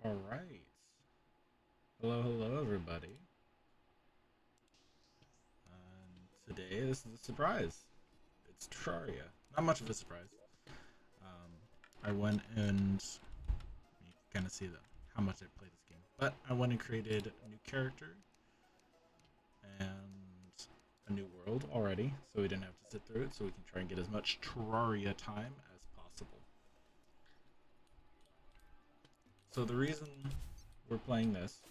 All right. Hello, hello, everybody. Today is a surprise. It's Terraria. Not much of a surprise. Um, I went and you kind of see how much I play this game, but I went and created a new character and a new world already, so we didn't have to sit through it. So we can try and get as much Terraria time as possible. So the reason we're playing this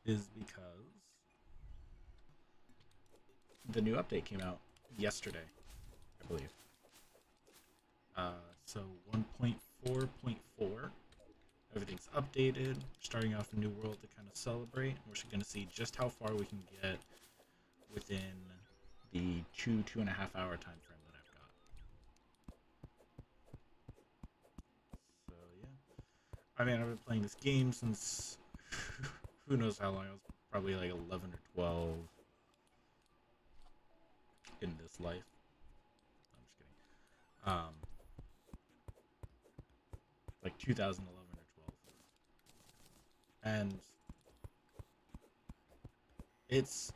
is because the new update came out yesterday, I believe. So 1.4.4, everything's updated. Starting off a new world to kind of celebrate. We're going to see just how far we can get within the 2.5 hour time frame that I've got. So yeah, I mean I've been playing this game since who knows how long. I was probably like 11 or 12 in this life. I'm just kidding. Like 2011 or 12, and it's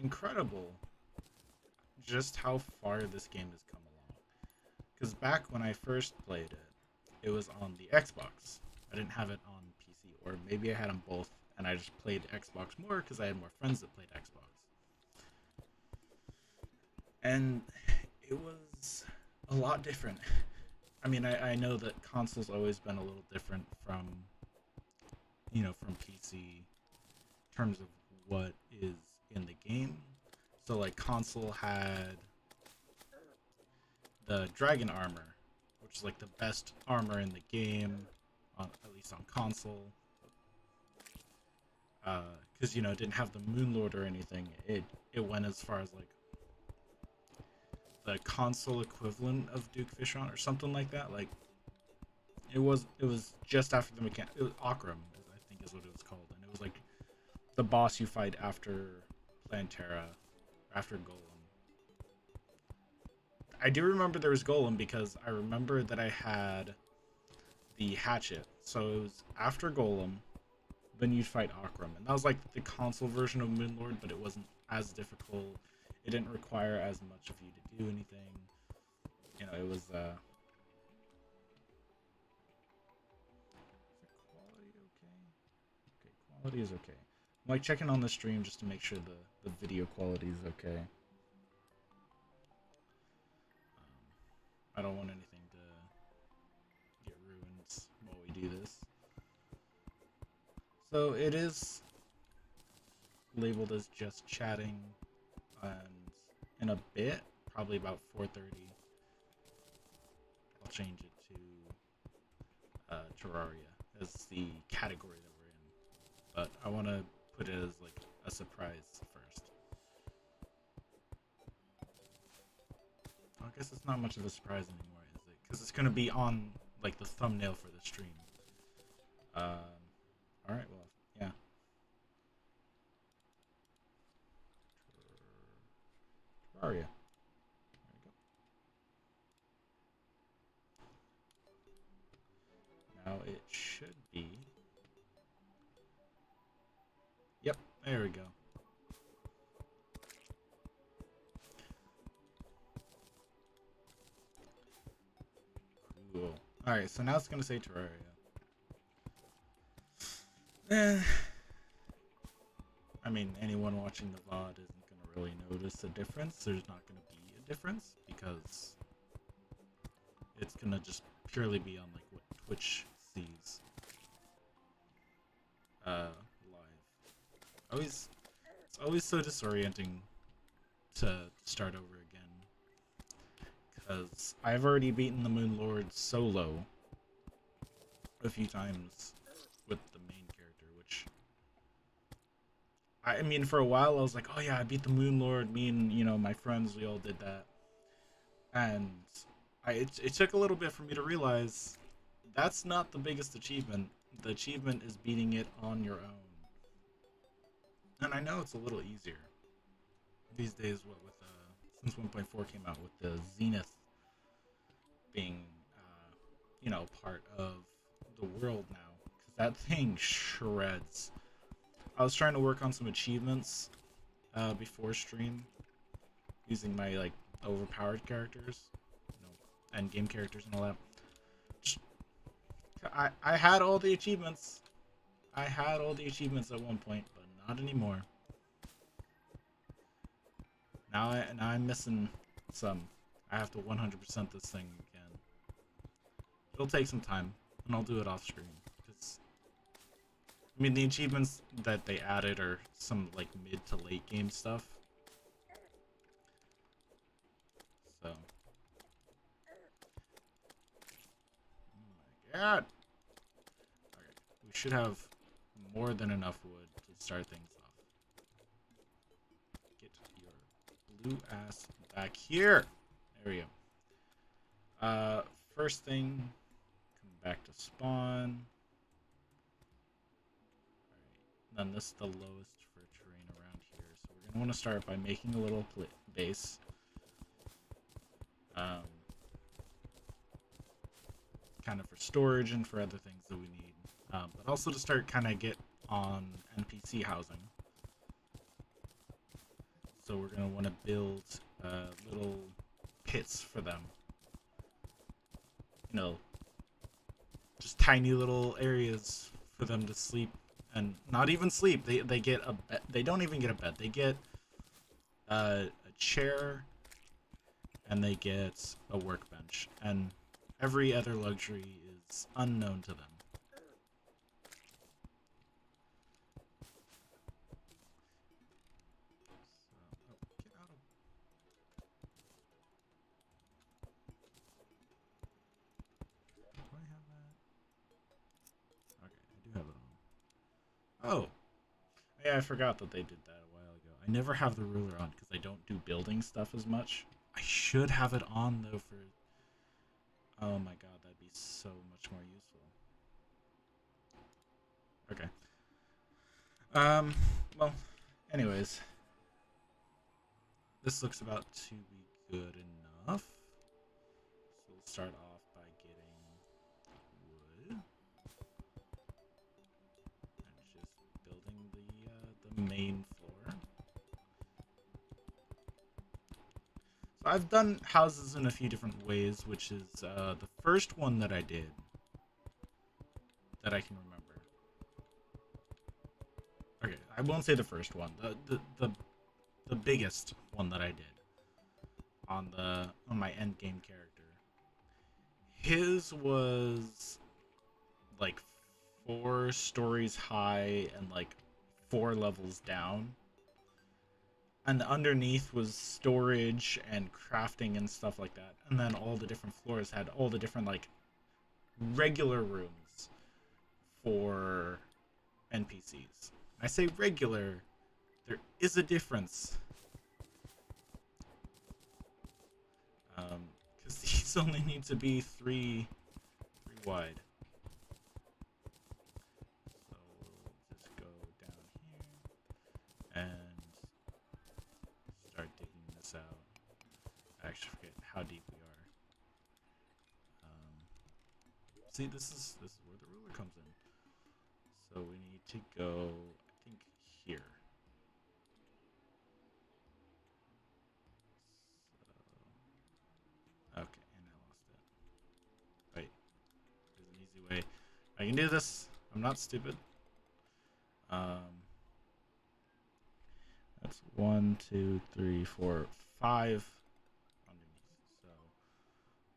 incredible just how far this game has come along. Because back when I first played it, it was on the Xbox. I didn't have it on PC, or maybe I had them both, and I just played Xbox more because I had more friends that played Xbox. And it was a lot different. I mean, I know that console's always been a little different from, from PC in terms of what is in the game. So, like, console had the dragon armor, which is like the best armor in the game, at least on console. Because it didn't have the Moonlord or anything. It went as far as like the console equivalent of Duke Fishon or something like that. Like it was just after the mechanic. It was Akram, I think is what it was called, and it was like the boss you fight after Plantera, after Golem. I do remember there was Golem because I remember that I had the hatchet. So it was after Golem, then you'd fight Akram, and that was like the console version of Moonlord, but it wasn't as difficult. It didn't require as much of you to do anything. It was is the quality okay? Okay, quality is okay. I'm like checking on the stream just to make sure the video quality is okay. I don't want anything to get ruined while we do this. So it is labeled as just chatting, and in a bit, probably about 4:30, I'll change it to Terraria as the category that we're in. But I want to put it as like a surprise first. I guess it's not much of a surprise anymore, is it? Because it's gonna be on like the thumbnail for the stream. All right. Well, yeah. Terraria. There we go. Now it should be. Yep. There we go. Cool. All right. So now it's gonna say Terraria. Eh, I mean, anyone watching the VOD isn't going to really notice a difference. There's not going to be a difference because it's going to just purely be on like what Twitch sees live. Always, it's always so disorienting to start over again because I've already beaten the Moon Lord solo a few times with the main character, which I mean, for a while I was like, oh yeah, I beat the Moon Lord. Me and my friends, we all did that, and it took a little bit for me to realize that's not the biggest achievement. The achievement is beating it on your own, and I know it's a little easier these days. What with since 1.4 came out, with the Zenith being part of the world now, because That thing shreds. I was trying to work on some achievements before stream using my like overpowered characters, end game characters and all that. I had all the achievements. I had all the achievements at one point, but not anymore. Now I'm missing some. I have to 100% this thing again. It'll take some time, and I'll do it off screen. Cause, I mean, the achievements that they added are some like mid to late game stuff. So, oh my god. Okay, we should have more than enough wood to start things off. Get your blue ass back here. There we go. First thing, come back to spawn. Alright, then this is the lowest for terrain around here, so we're gonna want to start by making a little base. Kind of for storage and for other things that we need, but also to start kind of get on NPC housing. So we're gonna want to build little pits for them. You know, just tiny little areas for them to sleep, and not even sleep. They get a bed. They don't even get a bed. They get a chair, and they get a workbench, and every other luxury is unknown to them. Oh, yeah, I forgot that they did that a while ago. I never have the ruler on because I don't do building stuff as much. I should have it on though for. Oh my god, that'd be so much more useful. Okay. Well, anyways, this looks about to be good enough. So we'll start off by getting wood and just building the main floor. So I've done houses in a few different ways, which is the first one that I did that I can remember. Okay, I won't say the first one. The biggest one that I did on my end game character. His was like 4 stories high and like 4 levels down. And underneath was storage and crafting and stuff like that. And then all the different floors had all the different like regular rooms for NPCs. I say regular, there is a difference. Because these only need to be three wide. So we'll just go down here and start digging this out. I actually forget how deep we are. See, this is where the ruler comes in. So we need to go, I think, here. So, okay, and I lost it. Wait, there's an easy way. I can do this. I'm not stupid. That's 1, 2, 3, 4, 5 underneath. So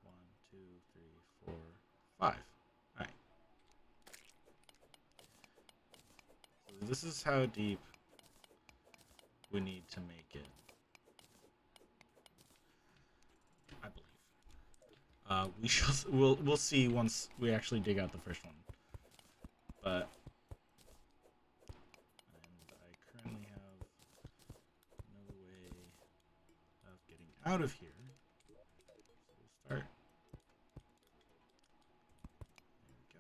1, 2, 3, 4, 5. All right. So this is how deep we need to make it, I believe. We'll see once we actually dig out the first one. But I currently have no way of getting out of here. So we'll start. There we go.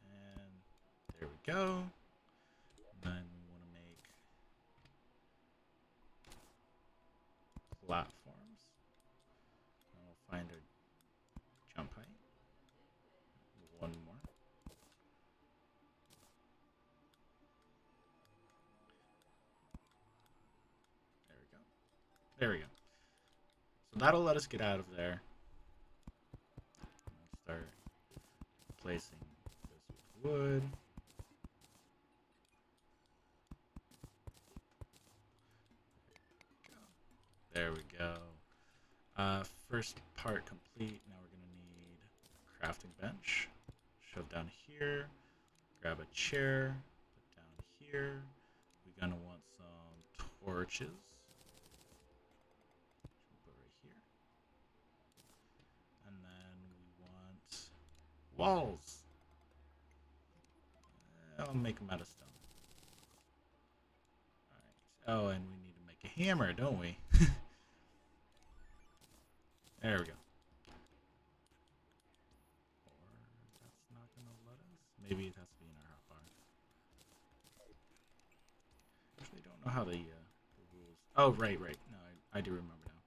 And there we go. And then we want to make platforms. And we'll find our There we go. So that'll let us get out of there. Let's start placing this with wood. There we go. First part complete. Now we're gonna need a crafting bench. Shove down here. Grab a chair. Put down here. We're gonna want some torches. Put right here. And then we want walls. I'll make them out of stone. Alright. Oh, and we need to make a hammer, don't we? There we go. Or that's not gonna let us. Maybe it has to be in our hotbar. Actually, don't know how the rules. Oh, right. No, I do remember now.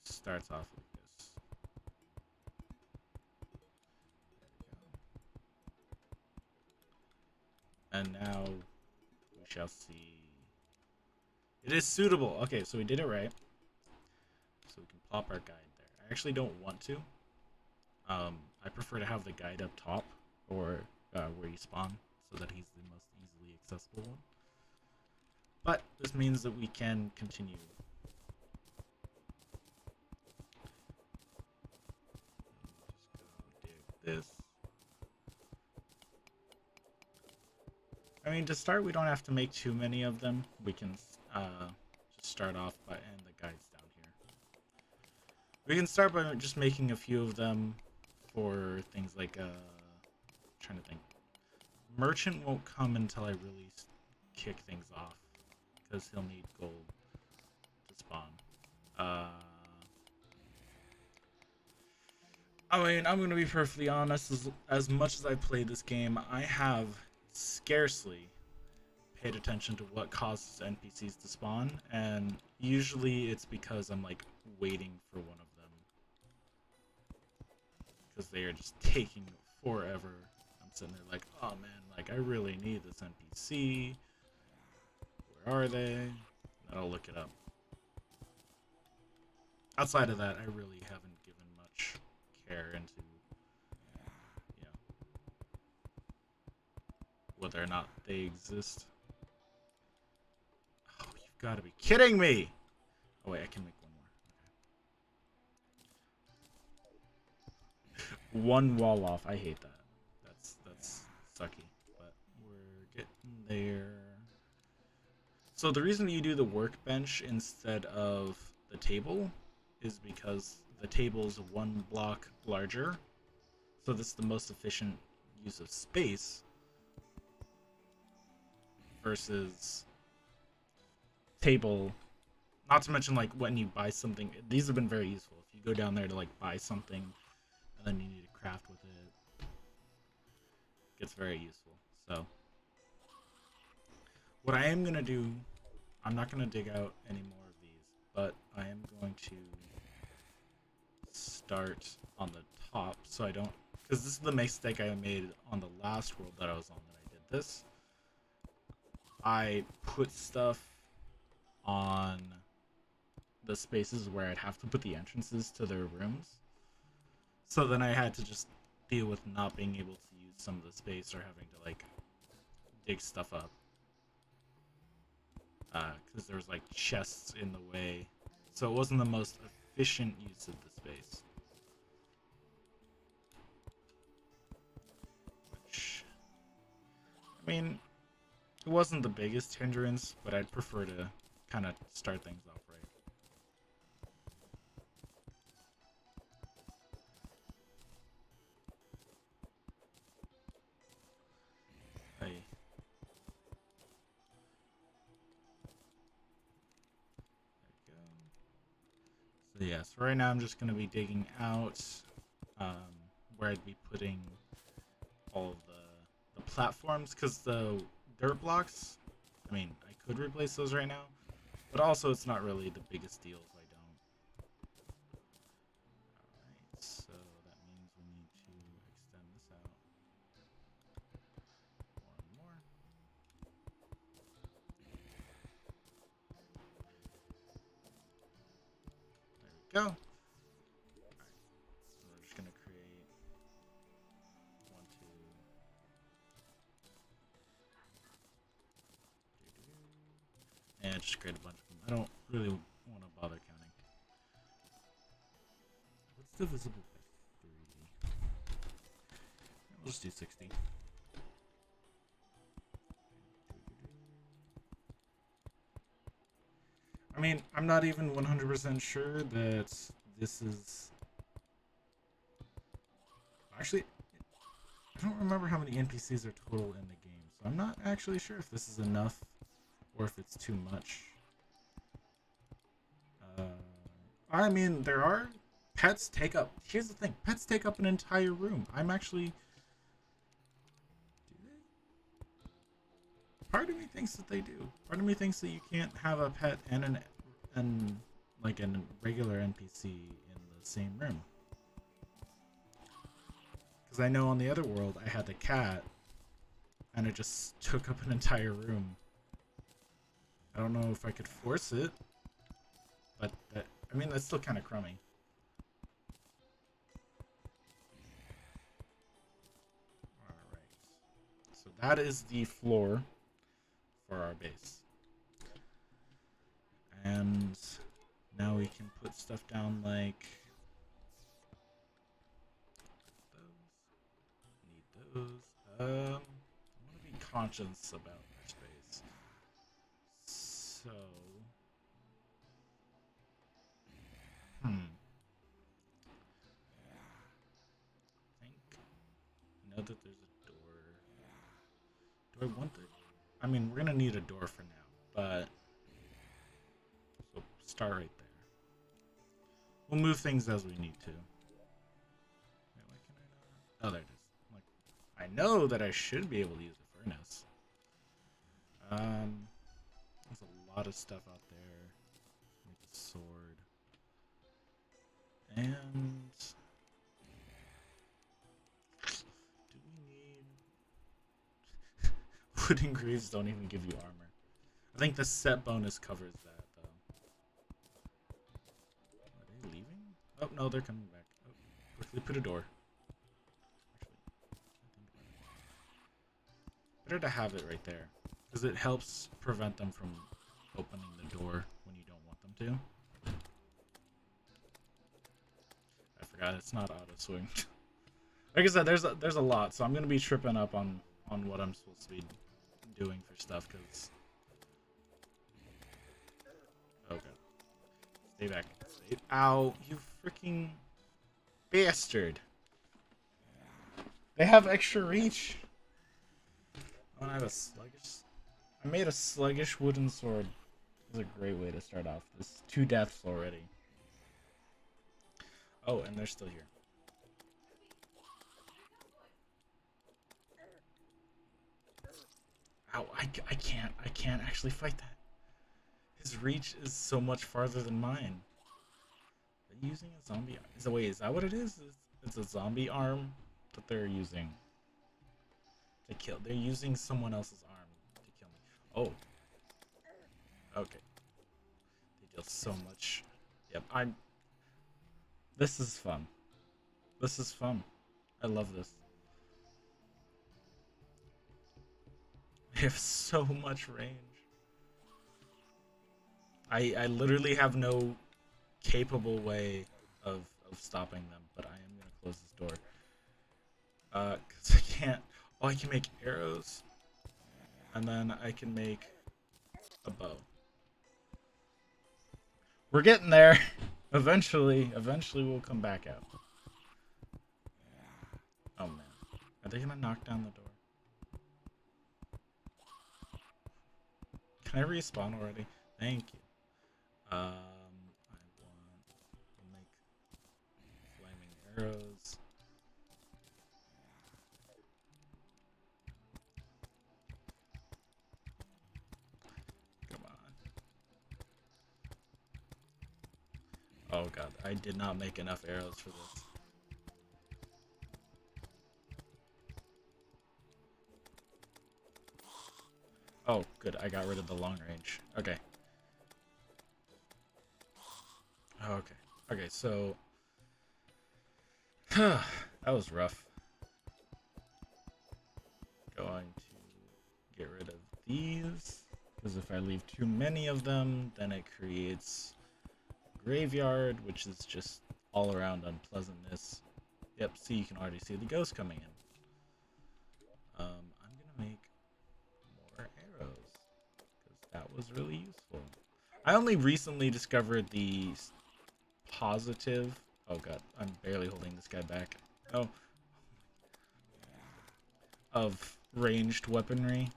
Starts off like this. There we go. And now we shall see. It is suitable. Okay, so we did it right. So we can plop our guide there. I actually don't want to. I prefer to have the guide up top or where you spawn so that he's the most easily accessible one. But this means that we can continue. Just go dig this. I mean, to start, we don't have to make too many of them. We can just start off by, and the guide's down here. We can start by just making a few of them for things like, trying to think. Merchant won't come until I really kick things off, because he'll need gold to spawn. I mean, I'm gonna be perfectly honest. As much as I played this game, I have scarcely paid attention to what causes NPCs to spawn, and usually it's because I'm like waiting for one of them because they are just taking forever. I'm sitting there like, oh man, like I really need this NPC. Where are they? And I'll look it up. Outside of that, I really haven't given much care into, you know, whether or not they exist. Oh, you've got to be kidding me! Oh wait, I can make one more. One wall off. I hate that. That's sucky. But we're getting there. So the reason you do the workbench instead of the table is because the table is one block larger. So this is the most efficient use of space versus table. Not to mention, like, when you buy something, these have been very useful. If you go down there to like buy something and then you need to craft with it, it gets very useful. So what I am gonna do, I'm not gonna dig out any more of these, but I am going to start on the top so I don't, because this is the mistake I made on the last world that I was on that I did this. I put stuff on the spaces where I'd have to put the entrances to their rooms. So then I had to just deal with not being able to use some of the space or having to like dig stuff up. Because there was like chests in the way. So it wasn't the most efficient use of the space. Which, I mean, it wasn't the biggest hindrance, but I'd prefer to kind of start things off right. Hey. There we go. So yeah, so right now I'm just going to be digging out where I'd be putting all of the platforms, because the dirt blocks, I mean, I could replace those right now, but also it's not really the biggest deal if I don't. Alright, so that means we need to extend this out more and more. go. Alright, we're just gonna create 1, 2, and just create a bunch of them. I don't really want to bother counting. What's divisible by 3? We'll just do 60. I mean, I'm not even 100% sure that this is... Actually, I don't remember how many NPCs are total in the game, so I'm not actually sure if this is enough or if it's too much. I mean, there are... Pets take up... Here's the thing. Pets take up an entire room. I'm actually... Do they? Part of me thinks that they do. Part of me thinks that you can't have a pet and like a regular NPC in the same room. Because I know on the other world I had a cat and it just took up an entire room. I don't know if I could force it, but that, I mean, that's still kind of crummy. Alright, so that is the floor for our base. And now we can put stuff down like those. Need those. I want to be conscious about our space. So, I know that there's a door. Do I want the? I mean, we're gonna need a door for now, but so start right there. We'll move things as we need to. Wait, why can I not? Oh, there it is. Like, I know that I should be able to use a furnace. There's a lot of stuff out there. Make a sword. And do we need wooden greaves? Don't even give you armor. I think the set bonus covers that though. Are they leaving? Oh no, they're coming back. Oh, quickly put a door. Actually, better to have it right there because it helps prevent them from opening the door when you don't want them to. I forgot it's not auto swing. Like I said, there's a lot, so I'm gonna be tripping up on what I'm supposed to be doing for stuff because. Okay. Stay back. Stay. Ow! You freaking bastard! They have extra reach. Oh, I have a sluggish. I made a sluggish wooden sword. This is a great way to start off. There's 2 deaths already. Oh, and they're still here. Ow, I can't actually fight that. His reach is so much farther than mine. Are they using a zombie arm? Is that what it is? It's a zombie arm that they're using to kill. They're using someone else's arm to kill me. Oh. Okay. They deal so much. Yep, this is fun. This is fun. I love this. They have so much range. I literally have no capable way of stopping them, but I am gonna close this door. Cause I can't. Oh, I can make arrows, and then I can make a bow. We're getting there. Eventually we'll come back out. Oh man, are they gonna knock down the door? Can I respawn already? Thank you. I want to make flaming arrows. Come on. Oh god, I did not make enough arrows for this. Oh, good, I got rid of the long range. Okay. Oh, okay. Okay, so that was rough. Going to get rid of these because if I leave too many of them, then it creates a graveyard, which is just all around unpleasantness. Yep, see, you can already see the ghost coming in. I'm gonna make more arrows because that was really useful. I only recently discovered the positive. Oh god, I'm barely holding this guy back. Oh, of ranged weaponry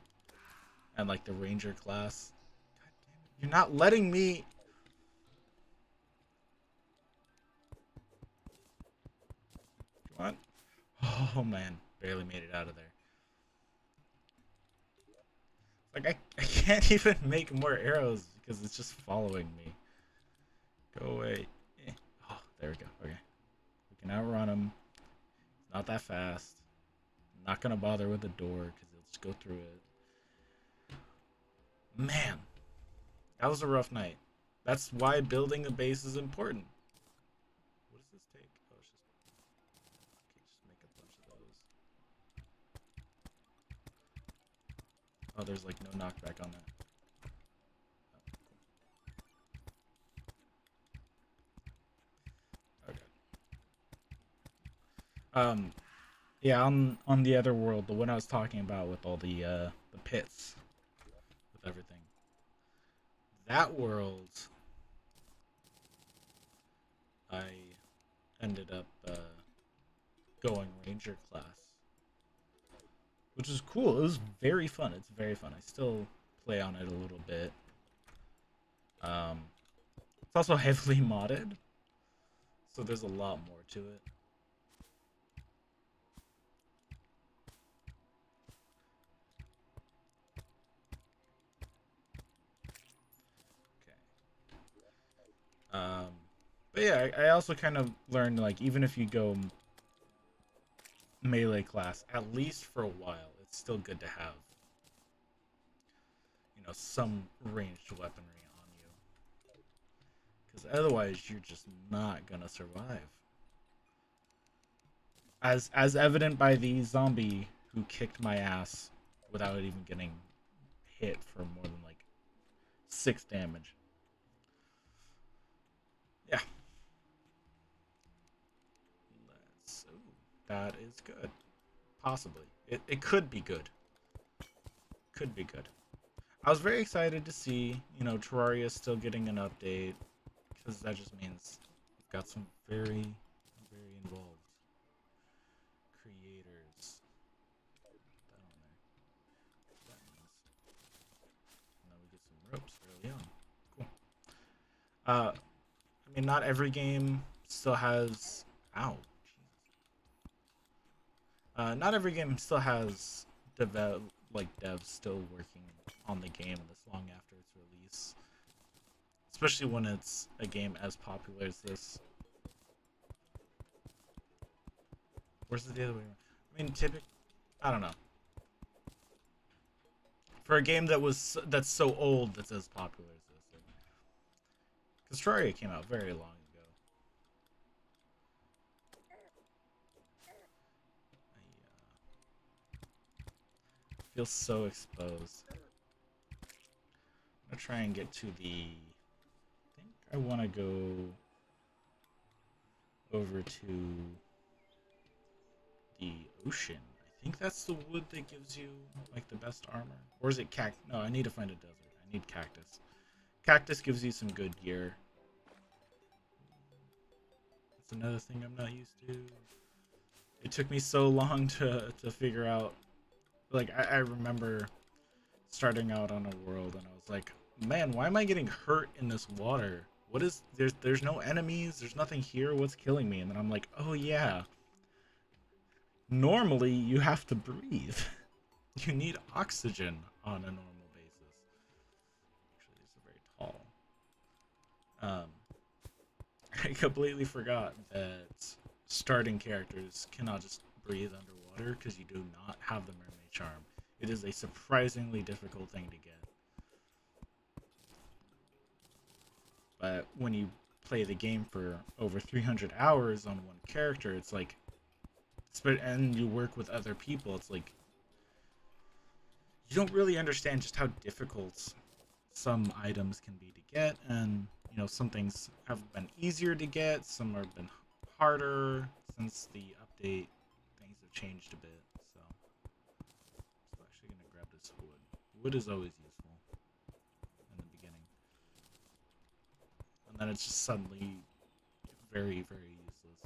and like the ranger class. God damn it! You're not letting me. Come on. Oh man, barely made it out of there. Like I can't even make more arrows because it's just following me. Go away. Oh, there we go. Okay, we can outrun him. It's not that fast. I'm not gonna bother with the door because it'll just go through it. Man, that was a rough night. That's why building a base is important. What does this take? Oh, it's just okay. Just make a bunch of those. Oh, there's like no knockback on that. Oh, okay. Yeah, on the other world, the one I was talking about with all the pits, with everything. That world, I ended up going ranger class, which is cool. It was very fun. It's very fun. I still play on it a little bit. Um, it's also heavily modded, so there's a lot more to it. Okay. But yeah, I also kind of learned like even if you go melee class, at least for a while, it's still good to have some ranged weaponry on you, because otherwise you're just not gonna survive. As evident by the zombie who kicked my ass without even getting hit for more than like 6 damage. Yeah, that is good. Possibly, it could be good. Could be good. I was very excited to see Terraria still getting an update because that just means we've got some very involved creators. That on there. That means now we get some ropes early on. Cool. I mean, not every game still has. Ow. Not every game still has devs still working on the game this long after its release, especially when it's a game as popular as this. Where's the other way around? I mean, typically, I don't know. For a game that's so old that's as popular as this, because Terraria came out very long ago. I feel so exposed. I'm gonna try and get to the. I think I want to go over to the ocean. I think that's the wood that gives you like the best armor. Or is it cactus? No, I need to find a desert. I need cactus. Cactus gives you some good gear. That's another thing I'm not used to. It took me so long to figure out. Like I remember starting out on a world and I was like, man, why am I getting hurt in this water? What is there's no enemies, there's nothing here, what's killing me? And then I'm like, oh yeah. Normally you have to breathe. You need oxygen on a normal basis. Actually, these are very tall. I completely forgot that starting characters cannot just breathe underwater because you do not have the mermaid charm. It is a surprisingly difficult thing to get. But when you play the game for over 300 hours on one character, it's like, and you work with other people, it's like you don't really understand just how difficult some items can be to get, and some things have been easier to get, some have been harder since the update. Things have changed a bit, so I'm actually gonna grab this wood. Wood is always useful in the beginning, and then it's just suddenly very, very useless.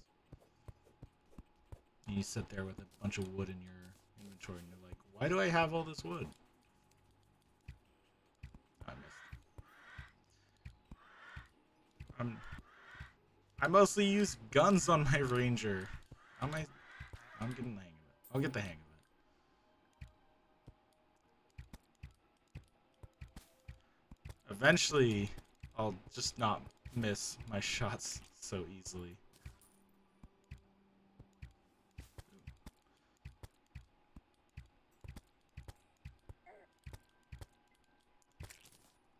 And you sit there with a bunch of wood in your inventory, and you're like, why do I have all this wood? I missed. I mostly use guns on my ranger. I'm getting the hang of it. I'll get the hang of it. Eventually, I'll just not miss my shots so easily.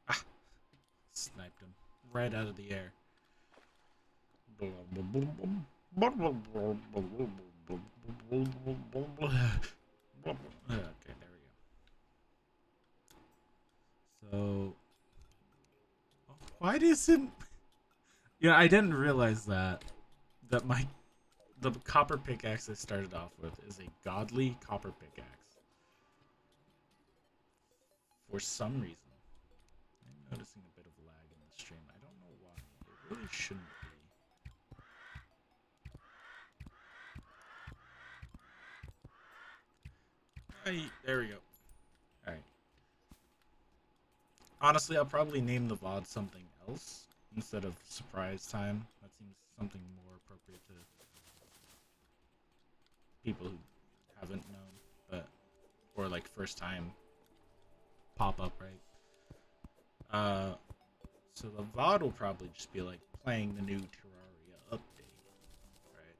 Ah, sniped him right out of the air. Okay, there we go. So, why doesn't? Yeah, I didn't realize that the copper pickaxe I started off with is a godly copper pickaxe. For some reason, I'm noticing a bit of lag in the stream. I don't know why. It really shouldn't be. Right, there we go. Alright. Honestly, I'll probably name the VOD something else instead of surprise time. That seems something more appropriate to people who haven't known, but or like first time pop up, right? So the VOD will probably just be like playing the new Terraria update, right?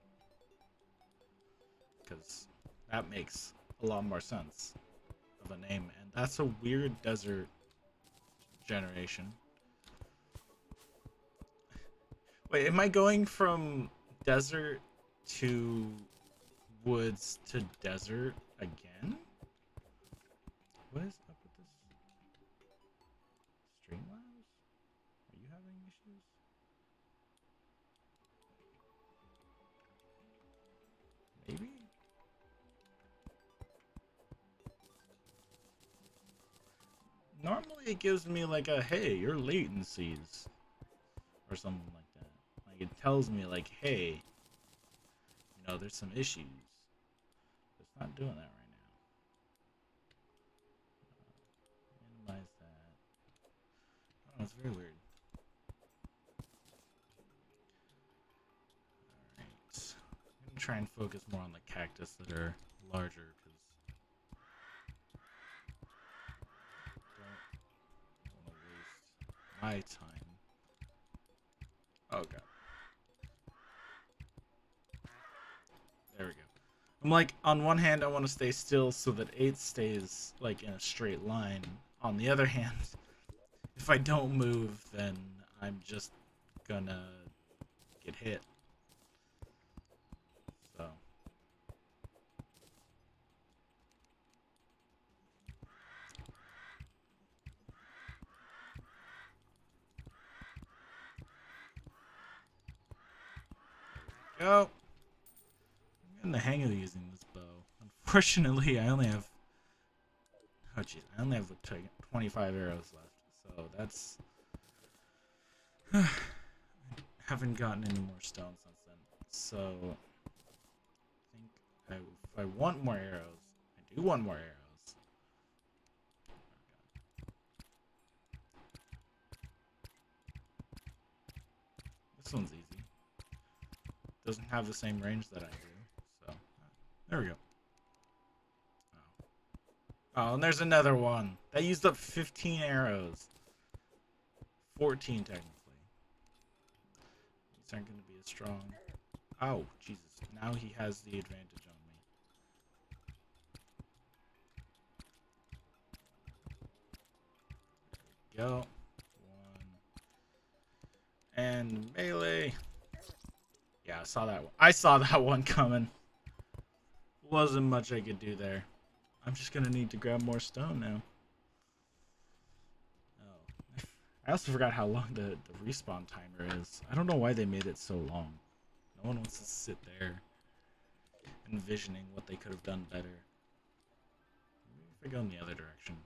Because that makes a lot more sense of a name, and that's a weird desert generation. Wait, am I going from desert to woods to desert again? What is up with this? Streamlabs? Are you having issues? Maybe? Normally it gives me like a, hey, your latencies, or something like that. Like it tells me like, hey, there's some issues. It's not doing that right now. Minimize that. Oh, it's very weird. Alright. I'm gonna try and focus more on the cactus that are larger, because I don't want to waste my time. Oh god. There we go. I'm like, on one hand, I want to stay still so that 8 stays like in a straight line. On the other hand, if I don't move, then I'm just gonna get hit. So. Go. I'm getting the hang of using this bow. Unfortunately, I only have. Oh jeez, I only have 25 arrows left. So that's. Haven't gotten any more stone since then. So. I think if I want more arrows, I do want more arrows. This one's easy. Doesn't have the same range that I do. So. There we go. Oh, and there's another one. That used up 15 arrows. 14, technically. These aren't going to be as strong. Oh, Jesus. Now he has the advantage on me. There we go. One. And melee. Yeah, I saw that one. I saw that one coming. Wasn't much I could do there. I'm just gonna need to grab more stone now. Oh. I also forgot how long the respawn timer is. I don't know why they made it so long. No one wants to sit there envisioning what they could have done better. Maybe if I go in the other direction.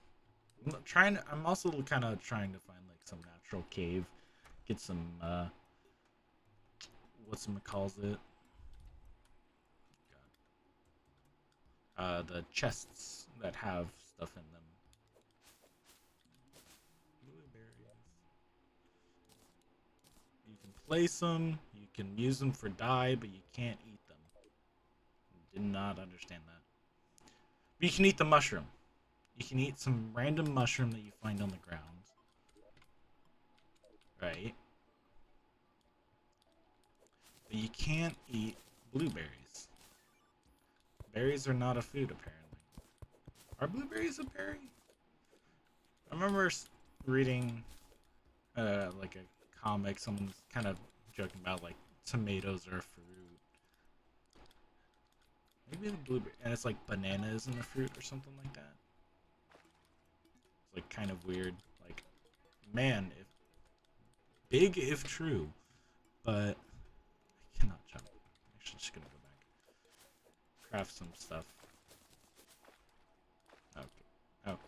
I'm also kind of trying to find like some natural cave. Get some, calls it? The chests that have stuff in them. Blueberries. You can place them, you can use them for dye, but you can't eat them. Did not understand that. But you can eat the mushroom. You can eat some random mushroom that you find on the ground. Right? But you can't eat blueberries. Berries are not a food, apparently. Are blueberries a berry? I remember reading like a comic, someone's kind of joking about like tomatoes are a fruit. Maybe the blueberry, and it's like banana isn't a fruit or something like that. It's like kind of weird. Like, man, if big if true, but I cannot jump. I'm actually just gonna go back. Craft some stuff. Okay. Oh, okay.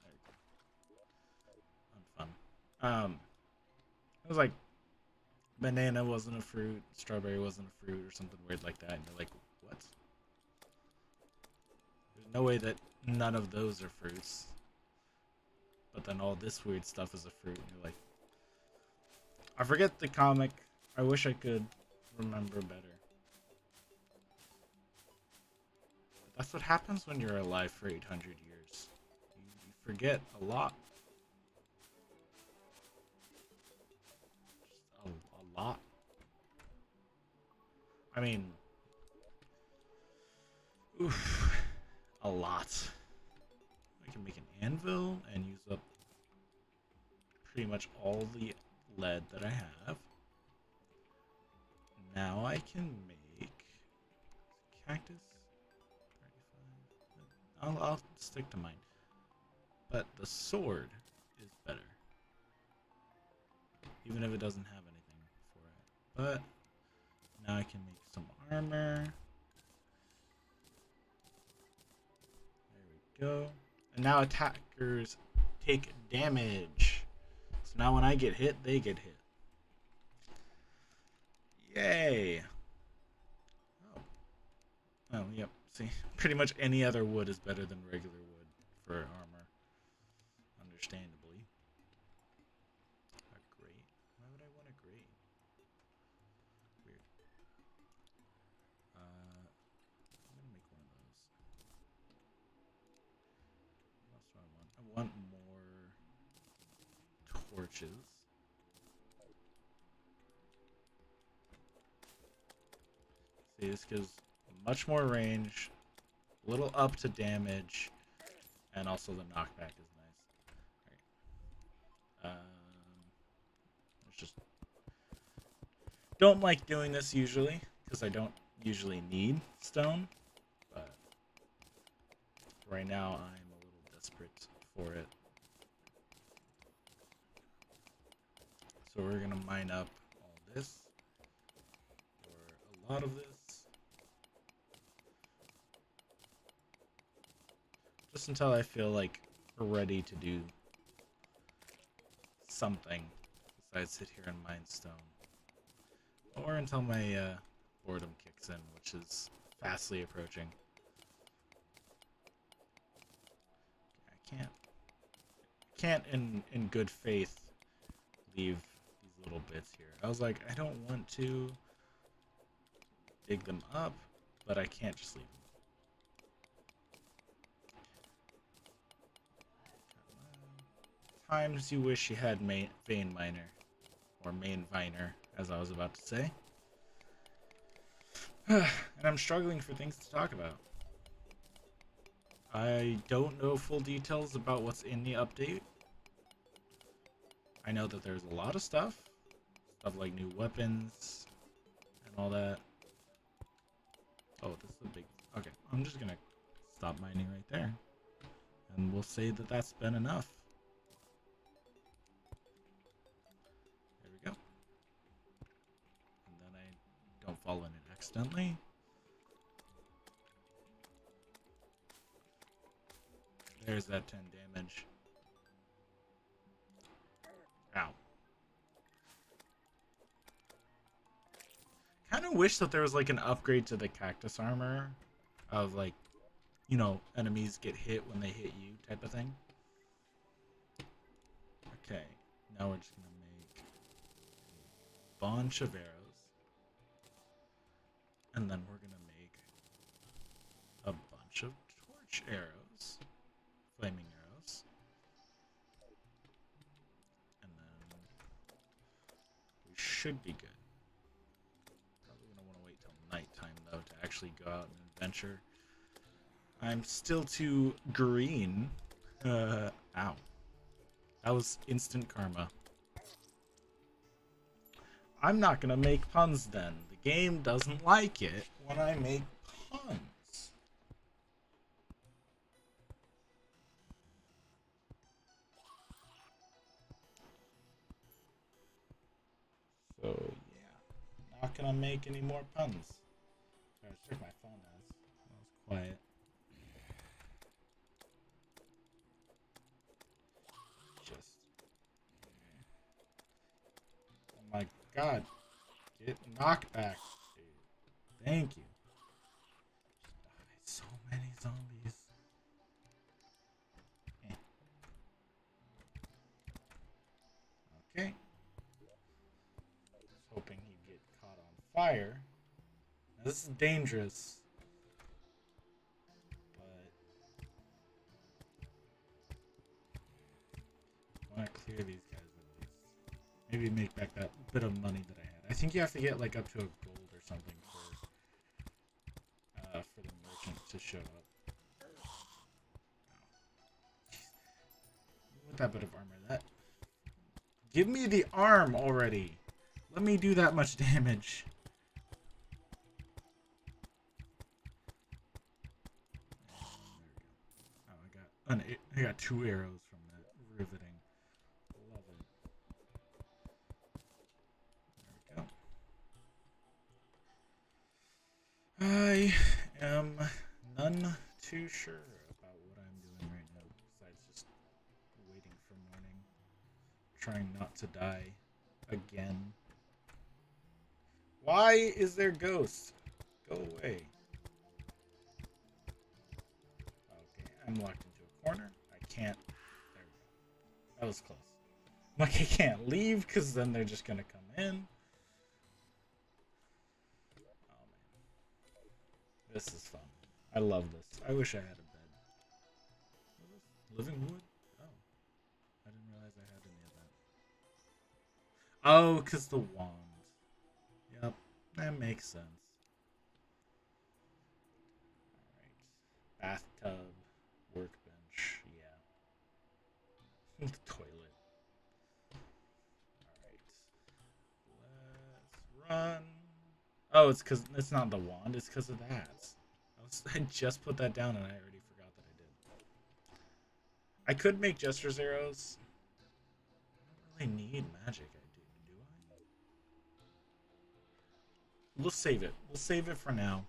There we go. Unfun. It was like banana wasn't a fruit, strawberry wasn't a fruit, or something weird like that. And you're like, what? There's no way that none of those are fruits. But then all this weird stuff is a fruit. And you're like, I forget the comic. I wish I could remember better. But that's what happens when you're alive for 800 years. You forget a lot. Just a lot. I mean, oof, a lot. I can make an anvil and use up pretty much all the lead that I have. Now I can make cactus. I'll stick to mine. But the sword is better. Even if it doesn't have anything for it. But now I can make some armor. There we go. And now attackers take damage. So now when I get hit, they get hit. Yay! Oh, yep. See, pretty much any other wood is better than regular wood for armor. Understandably. A grate? Why would I want a grate? Weird. I'm gonna make one of those. What else do I want? I want more torches. See, this gives much more range, a little up to damage, and also the knockback is nice. Alright. It's just don't like doing this usually because I don't usually need stone, but right now I'm a little desperate for it. So we're gonna mine up all this, or a lot of this. Just until I feel like we're ready to do something besides sit here and mine stone. Or until my boredom kicks in, which is fastly approaching. I can't in good faith leave these little bits here. I was like, I don't want to dig them up, but I can't just leave them. Times you wish you had vein miner, or main viner, as I was about to say. And I'm struggling for things to talk about. I don't know full details about what's in the update. I know that there's a lot of stuff like new weapons and all that. Oh, this is a big... Okay, I'm just gonna stop mining right there. And we'll say that that's been enough. There we go. And then I don't fall in it accidentally. There's that 10 damage. Ow. Kind of wish that there was like an upgrade to the cactus armor of like, you know, enemies get hit when they hit you type of thing. Okay, now we're just gonna make a bunch of arrows. And then we're gonna make a bunch of torch arrows. Flaming arrows. And then we should be good. Probably gonna want to wait till nighttime though to actually go out and adventure. I'm still too green. Ow. That was instant karma. I'm not gonna make puns then. The game doesn't like it when I make puns. So yeah, not gonna make any more puns. Sorry, I check my phone as that was quiet. Just oh my god, get knocked back, dude. Thank you. So many zombies. Okay. I was hoping he'd get caught on fire. Now, this is dangerous. But I want to clear these guys at least. Maybe make back that bit of money that I had. I think you have to get like up to a gold or something for the merchant to show up. With that bit of armor, that give me the arm already. Let me do that much damage. Oh, I got 2 arrows from that. Riveting. Love it. There we go. I am none too sure about what I'm doing right now, besides just waiting for morning. Trying not to die again. Why is there ghosts? Go away. Okay, I'm locked into a corner. I can't. There we go. That was close. Like, I can't leave because then they're just gonna come in. Oh man. This is fun. I love this. I wish I had a bed. Living wood? Oh. I didn't realize I had any of that. Oh, because the wand. Yep. That makes sense. Alright. Bathtub. Workbench. Yeah. The toilet. Alright. Let's run. Oh, it's because it's not the wand. It's because of that. I just put that down and I already forgot that I did. I could make Jester's arrows. I don't really need magic, do I? We'll save it. We'll save it for now.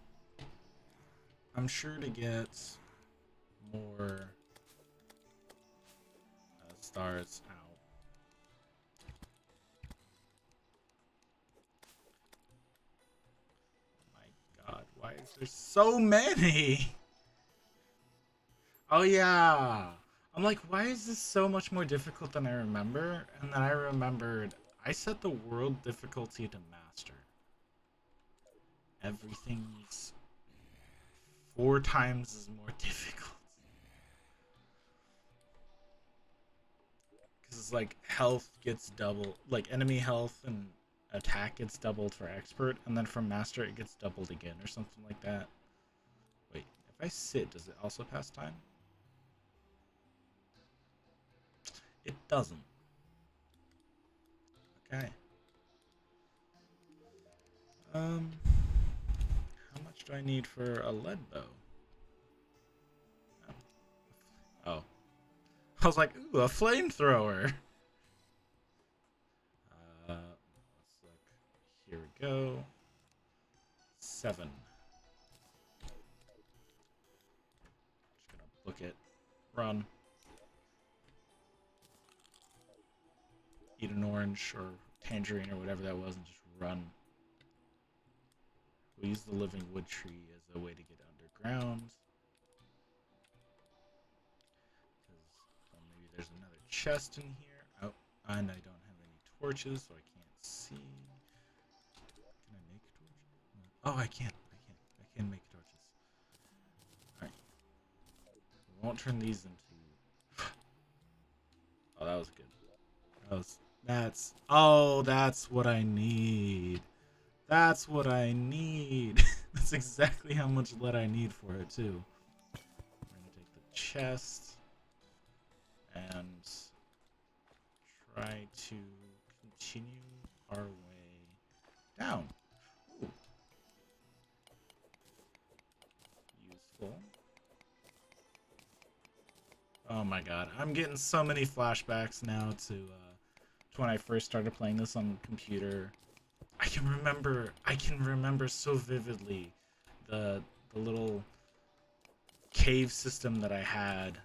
I'm sure to get more stars out. Oh my god, why is there so many? Oh yeah. I'm like, why is this so much more difficult than I remember? And then I remembered I set the world difficulty to master. Everything's 4 times as more difficult. Because it's like health gets double, like enemy health and attack gets doubled for expert, and then from master it gets doubled again or something like that. Wait, if I sit, does it also pass time? It doesn't. Okay. How much do I need for a lead bow? Oh. I was like, ooh, a flamethrower. Let's look. Here we go. 7. Just gonna book it. Run. Eat an orange or tangerine or whatever that was and just run. We'll use the living wood tree as a way to get underground. Maybe there's another chest in here. Oh, and I don't have any torches, so I can't see. Can I make torches? Oh, I can. I can make torches. Alright. We won't turn these into... Oh, that was good. That's what I need. That's what I need. That's exactly how much lead I need for it, too. We're gonna take the chest and try to continue our way down. Ooh. Useful. Oh my god, I'm getting so many flashbacks now to when I first started playing this on the computer. I can remember so vividly the little cave system that I had.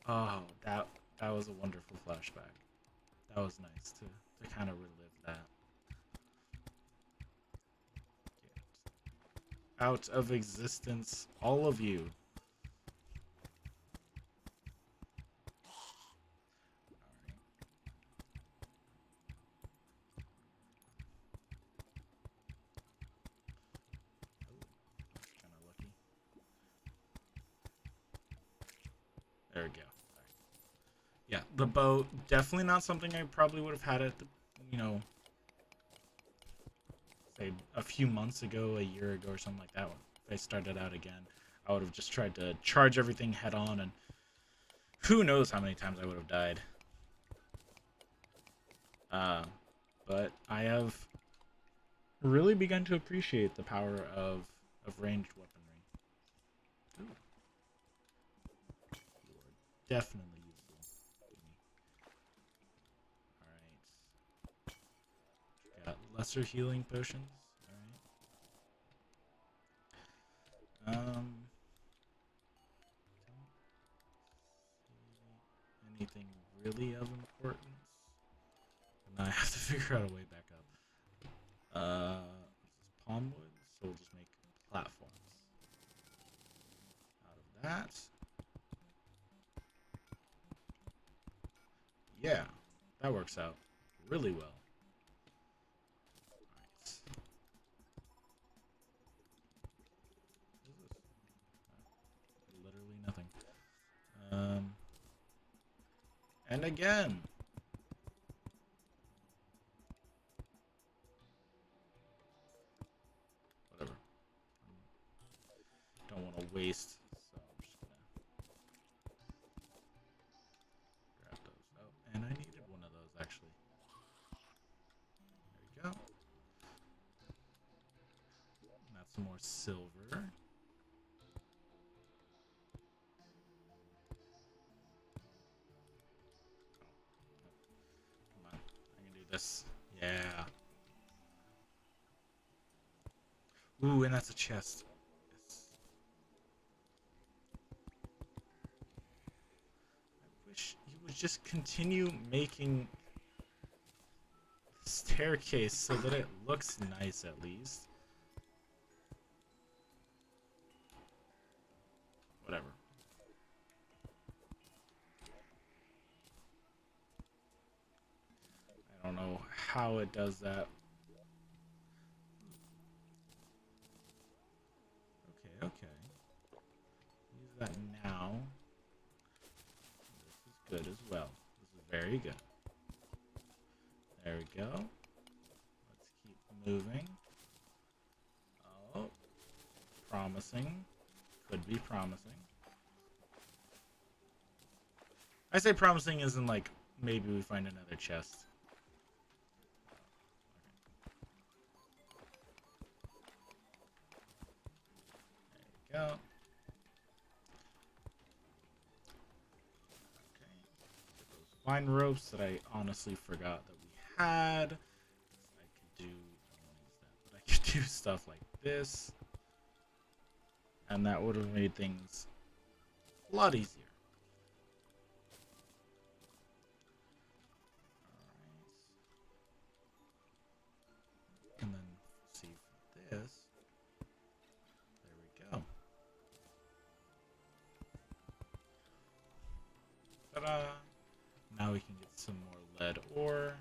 Oh, that was a wonderful flashback. That was nice to kind of relive that. Get out of existence, all of you. There we go. Yeah, the bow, definitely not something I probably would have had at the, say a few months ago, a year ago or something like that. If I started out again, I would have just tried to charge everything head on, and who knows how many times I would have died. But I have really begun to appreciate the power of ranged weaponry. Ooh. You are definitely useful to me. Alright. Got lesser healing potions. Alright. Anything really of importance? Now I have to figure out a way back up. This is palm wood, so we'll just make platforms out of that. Yeah, that works out really well. Alright. What is this? Literally nothing. And again. Whatever. Don't want to waste, so I'm just gonna grab those. Oh, and I needed one of those actually. There we go. And that's some more silver. This. Yeah. Ooh, and that's a chest. Yes. I wish you would just continue making the staircase so that it looks nice at least. Whatever. I don't know how it does that. Okay. Use that now. This is good as well. This is very good. There we go. Let's keep moving. Oh. Promising. Could be promising. I say promising isn't like maybe we find another chest. There you go. Okay. Get those vine ropes that I honestly forgot that we had. I could do, I don't want to use that, but I could do stuff like this. And that would have made things a lot easier. Alright. And then see for this. There we go. Ta-da! Now we can get some more lead ore.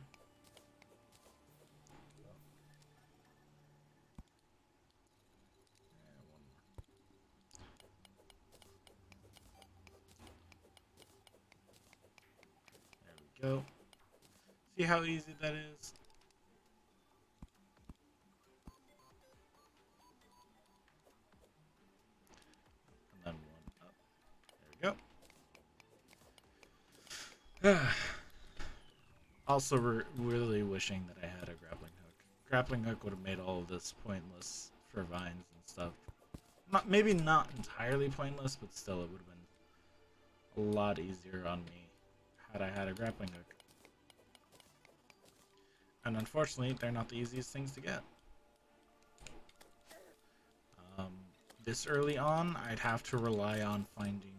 Go. See how easy that is? And then one up. There we go. Also, we're really wishing that I had a grappling hook. Grappling hook would have made all of this pointless for vines and stuff. Maybe not entirely pointless, but still it would have been a lot easier on me had I had a grappling hook. And unfortunately, they're not the easiest things to get. This early on, I'd have to rely on finding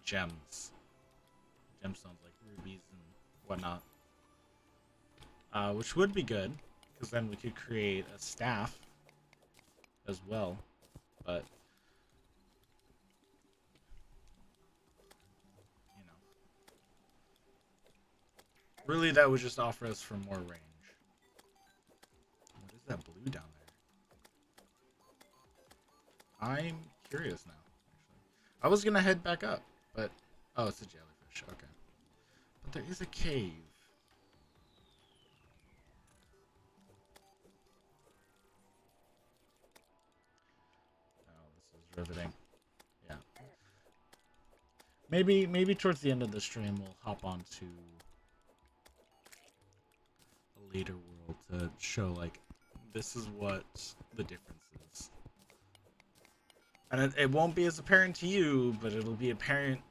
gems. Gemstones like rubies and whatnot. Which would be good, because then we could create a staff as well. But, you know. Really, that would just offer us for more range. What is that blue down there? I'm curious now, actually. I was gonna head back up, but... Oh, it's a jellyfish, okay. But there is a cave. Oh, this is riveting. Yeah. Maybe towards the end of the stream we'll hop onto a later world to show, like, this is what the difference is. And it won't be as apparent to you, but it'll be apparent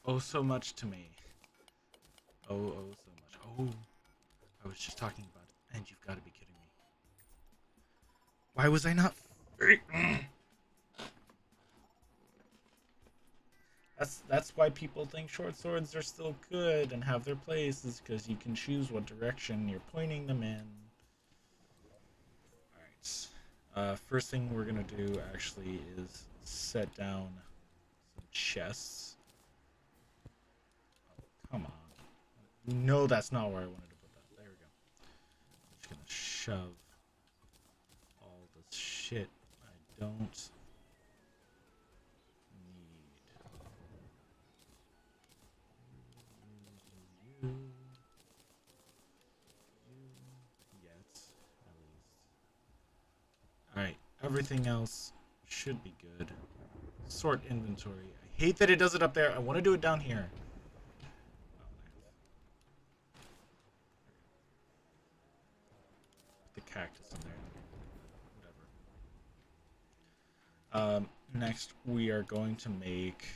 oh so much to me. Oh so much. Oh, I was just talking about it, and you've got to be kidding me. Why was I not... That's why people think short swords are still good and have their place, is because you can choose what direction you're pointing them in. Alright. First thing we're gonna do actually is set down some chests. Oh, come on. No, that's not where I wanted to put that. There we go. I'm just gonna shove all this shit I don't need. Alright, everything else should be good. Sort inventory. I hate that it does it up there. I want to do it down here. Put the cactus in there. Whatever. Next, we are going to make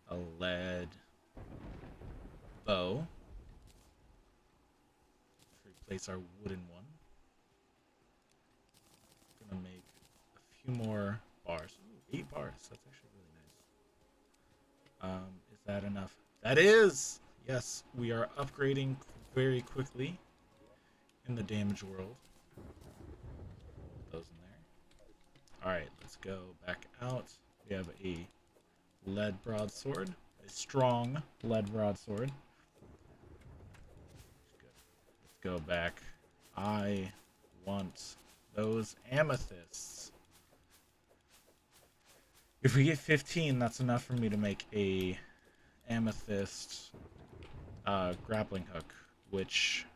a lead bow. Replace our wooden one. Gonna make a few more bars. Ooh, 8 bars. That's actually really nice. Is that enough? That is! Yes, we are upgrading very quickly in the damage world. Put those in there. Alright, let's go back out. We have a lead broadsword. A strong lead broadsword. Let's go back. I want those amethysts. If we get 15, that's enough for me to make a amethyst grappling hook, which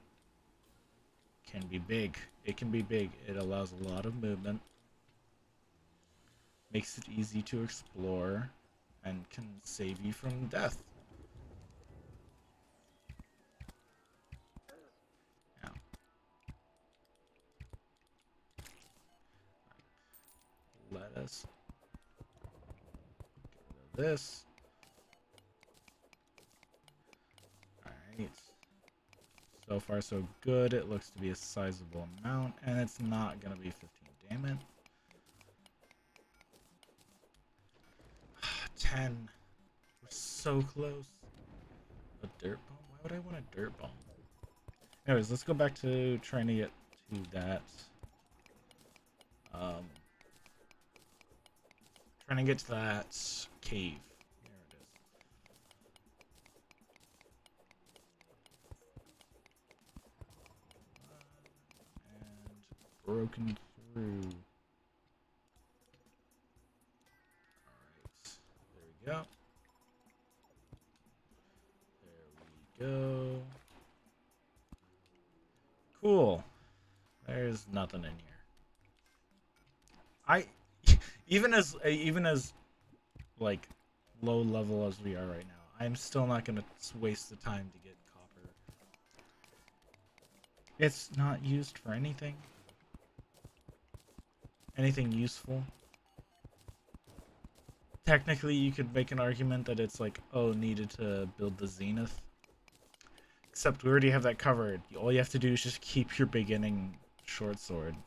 can be big. It can be big. It allows a lot of movement, makes it easy to explore, and can save you from death. this. Get rid of this. Alright. So far so good. It looks to be a sizable amount, and it's not gonna be 15. Damn it. 10. We're so close. A dirt bomb? Why would I want a dirt bomb? Anyways, let's go back to trying to get to that. Trying to get to that cave. There it is. And broken through. Alright. There we go. There we go. Cool. There's nothing in here. Even as like low level as we are right now, I'm still not gonna waste the time to get copper. It's not used for anything useful. Technically, you could make an argument that it's like, oh, needed to build the Zenith. Except we already have that covered. All you have to do is just keep your beginning short sword.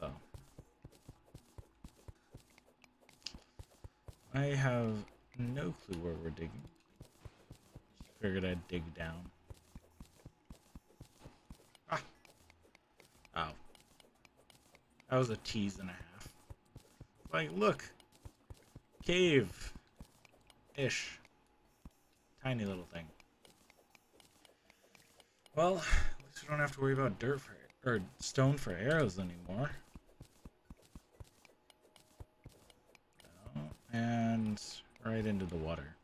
So. I have no clue where we're digging. Just figured I'd dig down. Ah! Oh. That was a tease and a half. Like, look! Cave! Ish. Tiny little thing. Well, at least we don't have to worry about dirt for or stone for arrows anymore. Oh, and right into the water.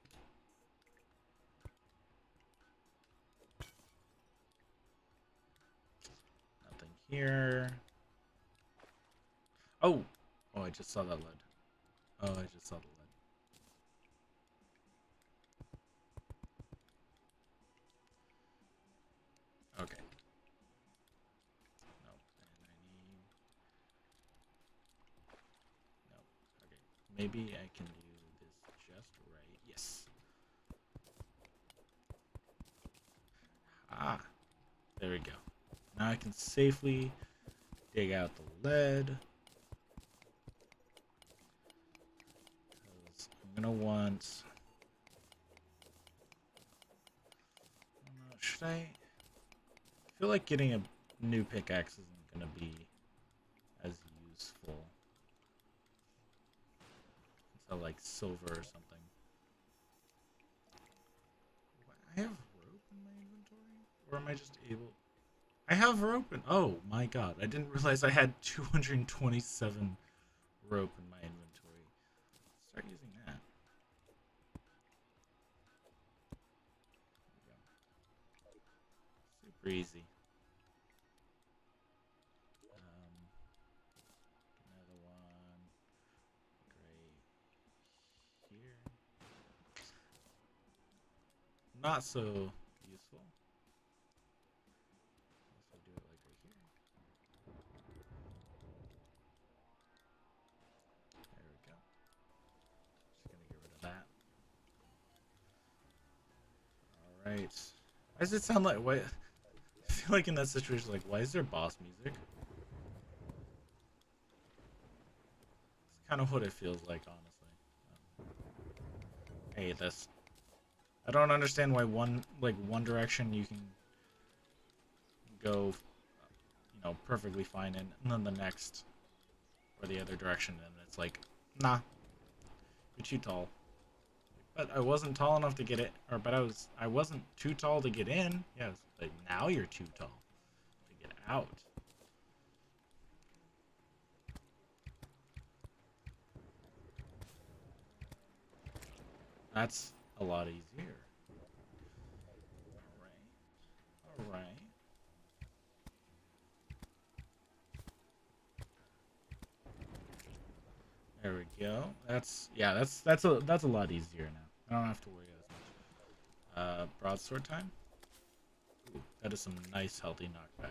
Nothing here. Oh! Oh, I just saw that lead. Oh, I just saw the lead. Okay. Nope. And I need... Nope. Okay. Maybe I can do this just right. Yes. Ah. There we go. Now I can safely dig out the lead. I'm gonna want... should I feel like getting a new pickaxe isn't gonna be as useful. So like silver or something. I have rope in my inventory? Or am I just able... I have rope in... Oh my god, I didn't realize I had 227 rope in my inventory. Start using that. Super easy. Another one right here. Not so useful. Let's do it like right here. There we go. Just gonna get rid of that. Alright. Why does it sound like... Why? I feel like in that situation, like, why is there boss music? It's kind of what it feels like, honestly. I hate this. I don't understand why one direction you can go, perfectly fine in, and then the next, or the other direction, and it's like, nah, you're too tall. But I wasn't tall enough to get it, but I wasn't too tall to get in. Yes, but now you're too tall to get out. That's a lot easier. Alright. There we go. That's a lot easier now. I don't have to worry as much. Broadsword time. Ooh, that is some nice healthy knockback.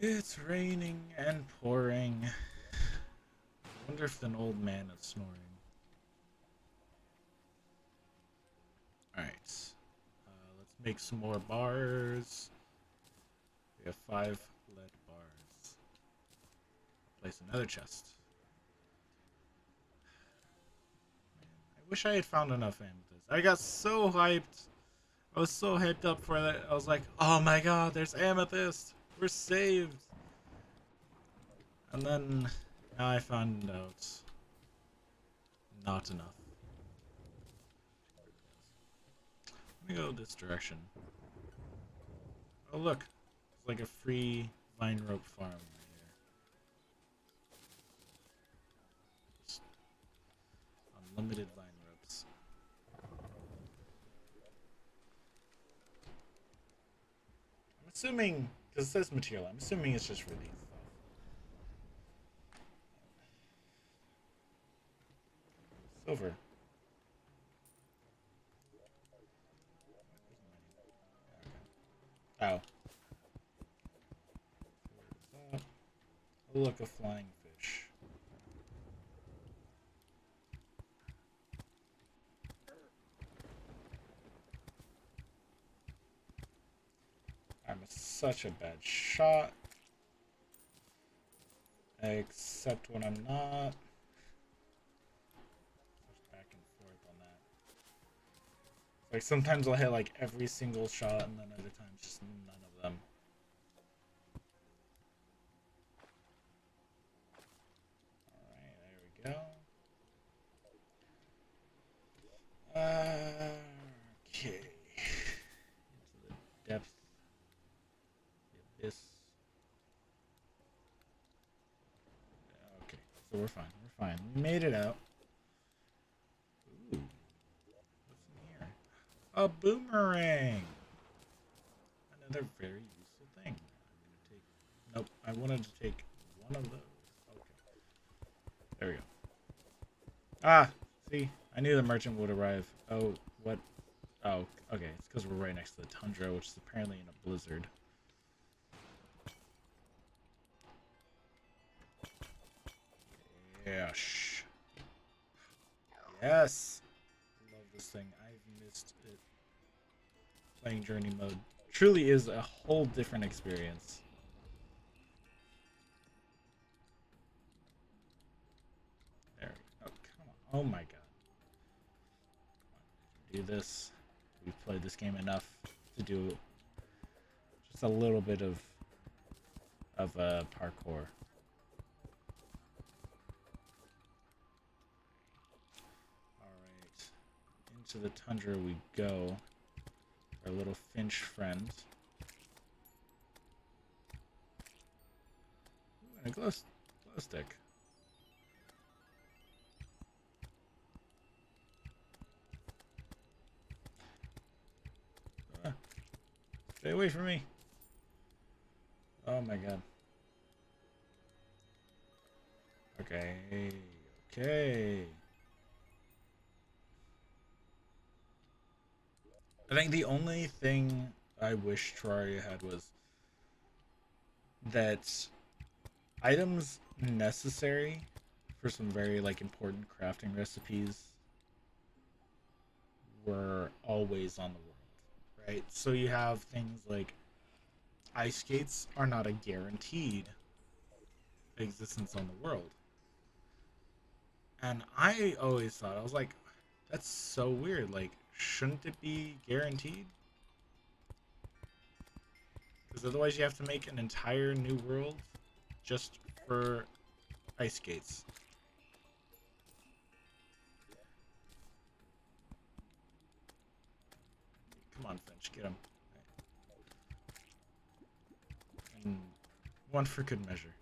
It's raining and pouring. I wonder if an old man is snoring. Alright. Let's make some more bars. We have 5 lead bars. Place another chest. I wish I had found enough amethyst. I got so hyped. I was so hyped up for that. I was like, oh my god, there's amethyst. We're saved. And then now I found out not enough. Let me go this direction. Oh look, it's like a free vine rope farm right here. Just unlimited vine ropes. I'm assuming, because it says material, I'm assuming it's just for these. Silver. Oh. Oh, look, a flying fish. I'm such a bad shot. Except when I'm not. Back and forth on that. Like sometimes I'll hit like every single shot, and then other times just none of them. Alright, there we go. Okay. Into the depth. The abyss. Okay, so we're fine. We're fine. We made it out. Ooh. What's in here? A boomerang! Another very useful thing. I'm gonna take. Nope, I wanted to take one of those. Okay. There we go. Ah! See? I knew the merchant would arrive. Oh, what? Oh, okay. It's because we're right next to the tundra, which is apparently in a blizzard. Yes. Yes. Love this thing. I've missed it. Playing journey mode truly is a whole different experience. There we go. Oh, come on. Oh my god. Do this. We've played this game enough to do just a little bit of parkour. Alright. Into the tundra we go. Our little finch friend. Ooh, and a glow stick. Ah, stay away from me. Oh my god. Okay. Okay. I think the only thing I wish Terraria had was that items necessary for some very like important crafting recipes were always on the world, right? So you have things like ice skates are not a guaranteed existence on the world. And I always thought, I was like, that's so weird. Like, shouldn't it be guaranteed? Because otherwise you have to make an entire new world just for ice skates. Come on, Finch, get him. And one for good measure.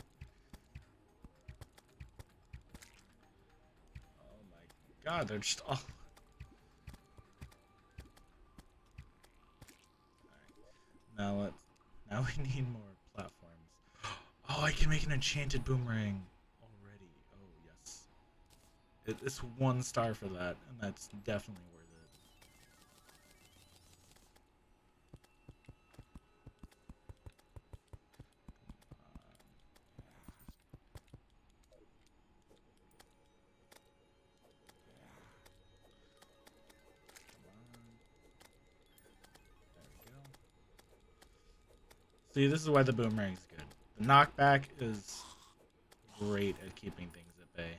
Oh my god, they're just all... Alright. Now we need more platforms. Oh, I can make an enchanted boomerang already. Oh, yes. It's 1 star for that, and that's definitely worth it. See, this is why the boomerang's good. The knockback is great at keeping things at bay.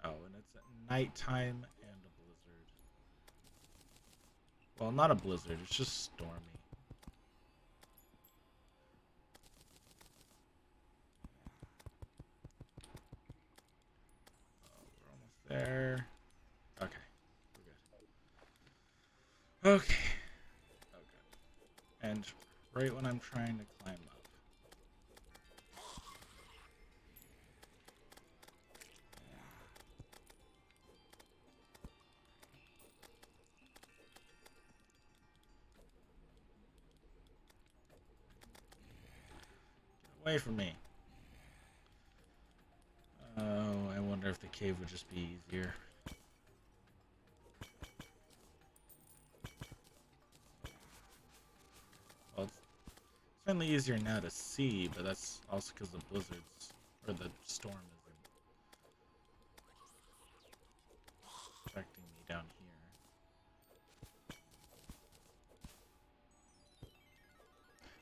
Oh, and it's at nighttime and a blizzard. Well, not a blizzard, it's just stormy. We're almost there. Okay, we're good. Okay. Okay. And right when I'm trying to climb up. Get away from me. Oh, I wonder if the cave would just be easier. Well, it's certainly easier now to see, but that's also because the blizzards, or the storm isn't affecting me down here.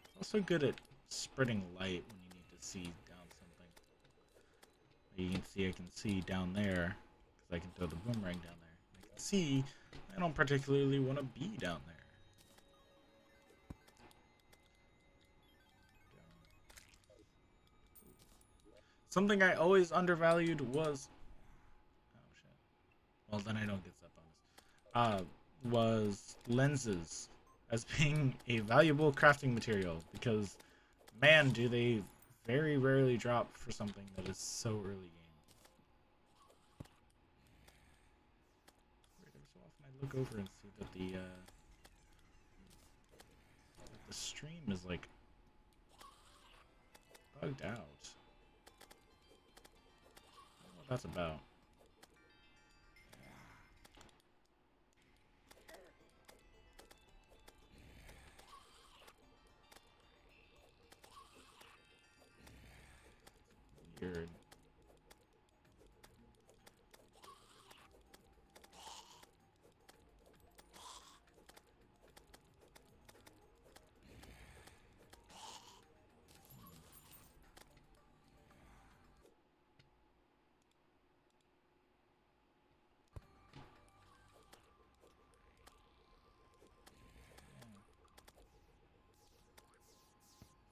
It's also good at spreading light when you need to see down something. You can see I can see down there, because I can throw the boomerang down there. I can see I don't particularly want to be down there. Something I always undervalued was... Oh, shit. Well, then I don't get that bonus. Was lenses as being a valuable crafting material, because, man, do they very rarely drop for something that is so early game. Every so often I look over and see that the stream is, like, bugged out. I don't know what that's about. Weird.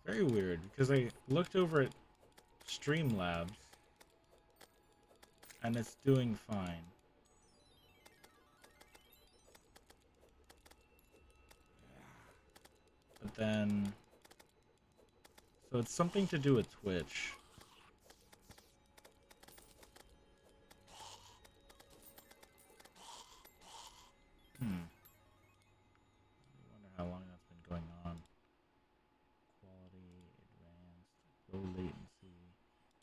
Very weird, because I looked over at Streamlabs and it's doing fine. But then... So it's something to do with Twitch. I wonder how long that's been going on. Quality, advanced, low latency.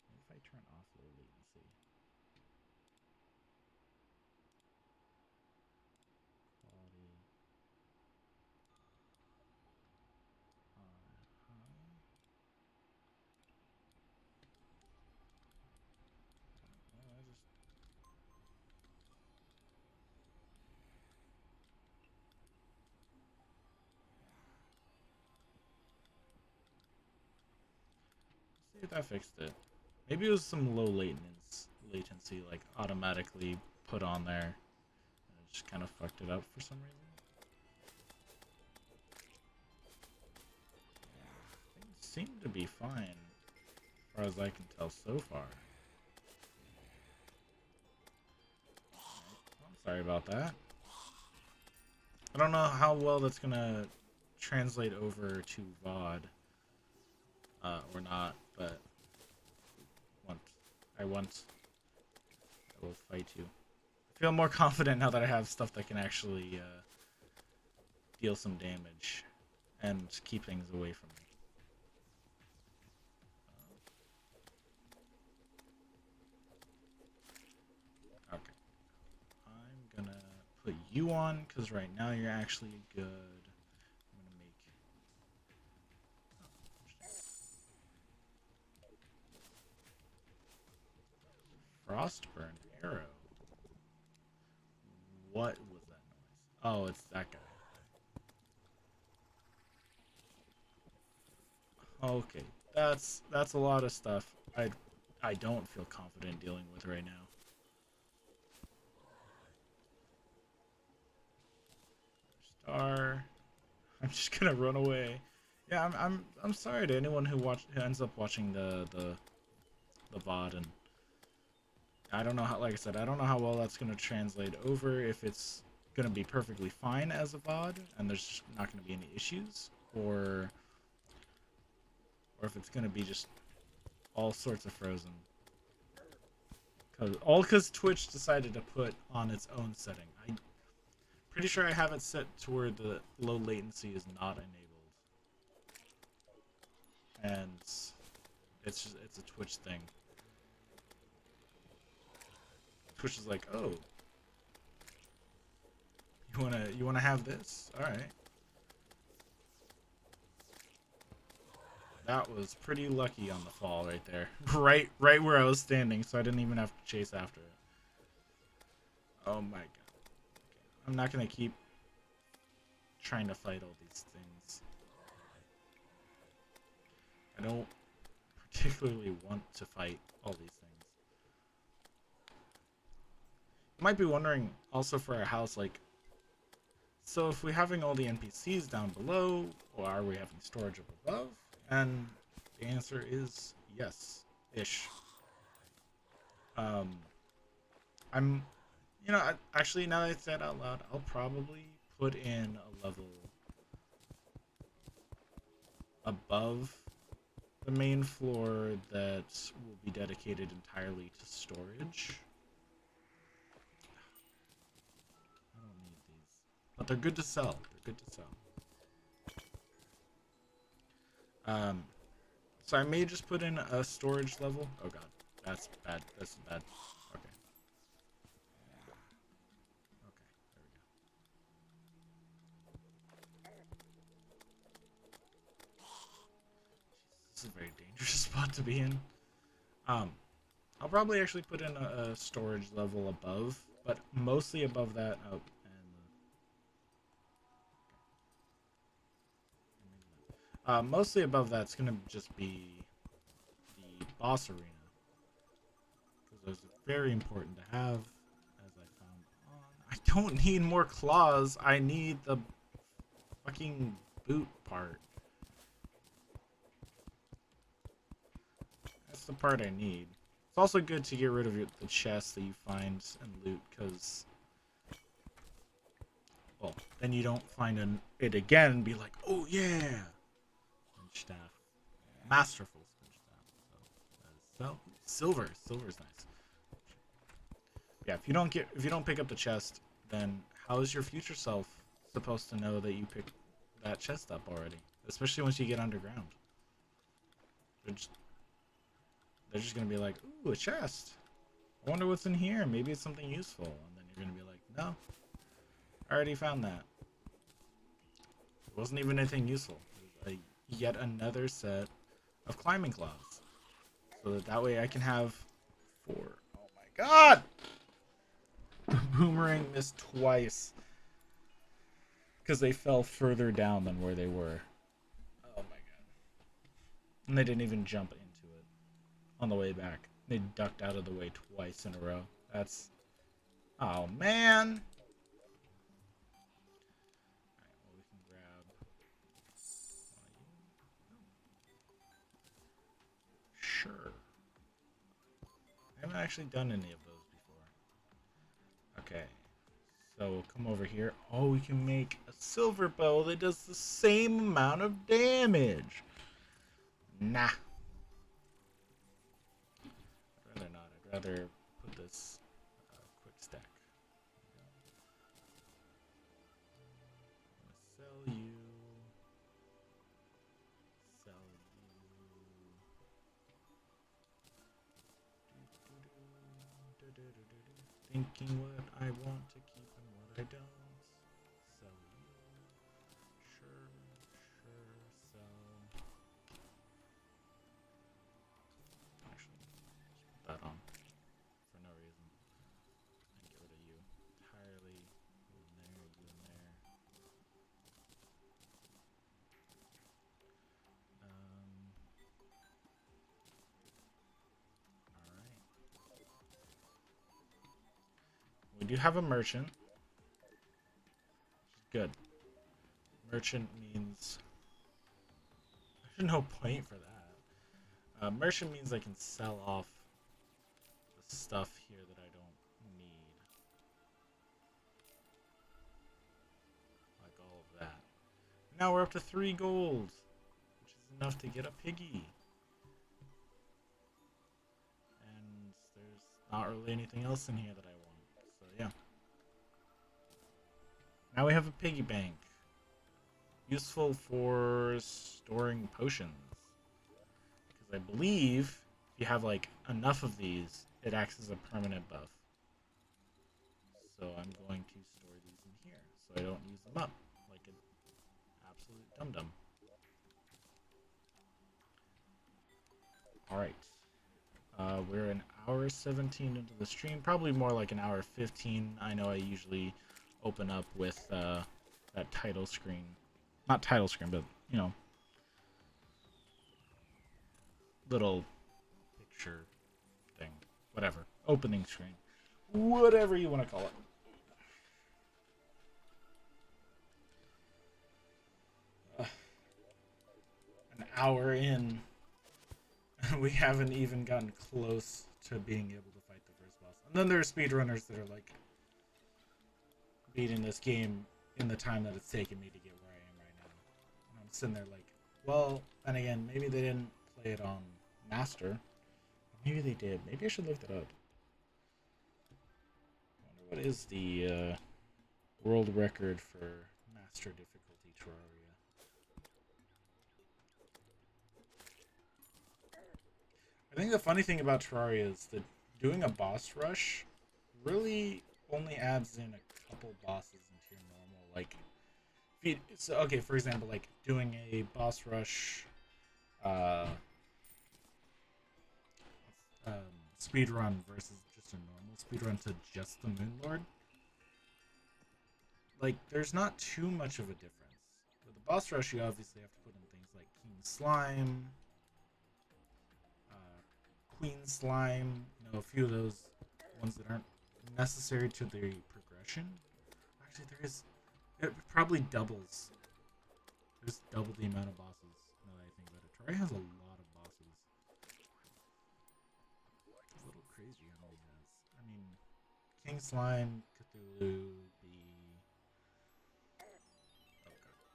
What if I turn off low latency? Quality. Well, I just... See if that fixed it. Maybe it was some low latency, like automatically put on there, and it just kind of fucked it up for some reason. Things seem to be fine, as far as I can tell so far. I'm sorry about that. I don't know how well that's gonna translate over to VOD, or not, but I will fight you. I feel more confident now that I have stuff that can actually deal some damage and keep things away from me. Okay. I'm gonna put you on, because right now you're actually good. I'm gonna make... Frostburn arrow. What was that noise? Oh, it's that guy. Okay, that's a lot of stuff. I don't feel confident dealing with right now. Star. I'm just gonna run away. Yeah, I'm sorry to anyone who ends up watching the VOD, and I don't know how, like I said, I don't know how well that's gonna translate over, if it's gonna be perfectly fine as a VOD and there's not gonna be any issues, or if it's gonna be just all sorts of frozen. Because Twitch decided to put on its own setting. I'm pretty sure I have it set to where the low latency is not enabled, and it's a Twitch thing. Twitch is like, oh, you wanna have this? All right. That was pretty lucky on the fall right there. right where I was standing, so I didn't even have to chase after it. Oh my god. I'm not gonna keep trying to fight all these things. I don't particularly want to fight all these things. You might be wondering also for our house, like, so if we're having all the NPCs down below, or are we having storage up above? And the answer is yes-ish. Um, I'm, actually, now that I said out loud, I'll probably put in a level above the main floor that will be dedicated entirely to storage. I don't need these, but they're good to sell. They're good to sell. So I may just put in a storage level. Oh god, that's bad. That's bad. Okay. Okay, there we go. This is a very dangerous spot to be in. Um, I'll probably actually put in a storage level above, but mostly above that. Oh, and mostly above that's gonna just be the boss arena, because those are very important to have. As I found on, I don't need more claws. I need the fucking boot part. That's the part I need. It's also good to get rid of the chests that you find and loot, because, well, then you don't find it again and be like, oh yeah, spinch staff, masterful spinch staff. So silver's nice. Yeah, if you don't pick up the chest, then how is your future self supposed to know that you picked that chest up already? Especially once you get underground. They're just, they're just gonna be like, ooh, a chest. I wonder what's in here. Maybe it's something useful. And then you're gonna be like, no, I already found that. It wasn't even anything useful. It was yet another set of climbing claws, so that way I can have 4. Oh my god! Boomerang missed twice because they fell further down than where they were. Oh my god! And they didn't even jump into it on the way back. They ducked out of the way twice in a row. That's, oh man! Alright, well, we can grab sure. I haven't actually done any of those before. Okay. So we'll come over here. Oh, we can make a silver bow that does the same amount of damage. Nah. I'd rather not. I'd rather put this quick stack. I'm gonna sell you. Sell you. Thinking what I want to keep and what I don't. Sell you. Sure, sell. Actually, just put that on for no reason. And get rid of you entirely. You in there, you in there. We do have a merchant. Good. Merchant means there's no point for that. Merchant means I can sell off the stuff here that I don't need. Like all of that. Now we're up to 3 gold, which is enough to get a piggy. And there's not really anything else in here that I want. So yeah. Now we have a piggy bank. Useful for storing potions. Because I believe if you have like enough of these, it acts as a permanent buff. So I'm going to store these in here so I don't use them up like an absolute dum-dum. Alright. We're an hour 17 into the stream. Probably more like an hour 15. I know I usually open up with that title screen. Not title screen, but, you know, little picture thing. Whatever. Opening screen. Whatever you want to call it. An hour in, we haven't even gotten close to being able to fight the first boss. And then there are speedrunners that are like beating this game in the time that it's taken me to get where I am right now. And I'm sitting there like, well, and again, maybe they didn't play it on Master. Maybe they did. Maybe I should look that up. I wonder what is the world record for Master difficulty Terraria. I think the funny thing about Terraria is that doing a boss rush really only adds in a couple bosses into your normal, like, if you, so, okay, for example, like doing a boss rush speed run versus just a normal speed run to just the Moon Lord. Like, there's not too much of a difference. With the boss rush, you obviously have to put in things like King Slime, Queen Slime, you know, a few of those ones that aren't necessary to the progression. Actually, there is, it probably doubles. There's double the amount of bosses, now that I think about it. Terraria has a lot of bosses. It's a little crazy how many it has. I mean, King Slime, Cthulhu,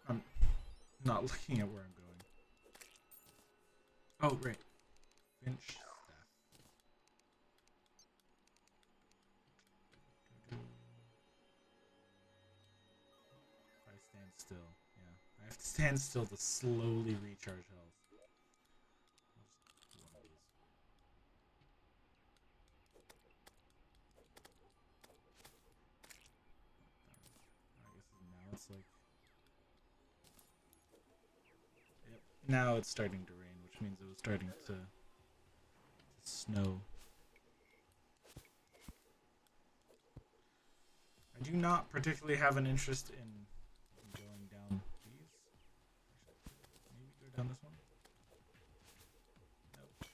I'm not looking at where I'm going. Oh, right. Finch staff. If I stand still, yeah. I have to stand still to slowly recharge health. I'll just do one of these. I guess now it's like... Yep. Now it's starting to rain, which means it was starting to snow. I do not particularly have an interest in going down these. Maybe go down this one? Nope.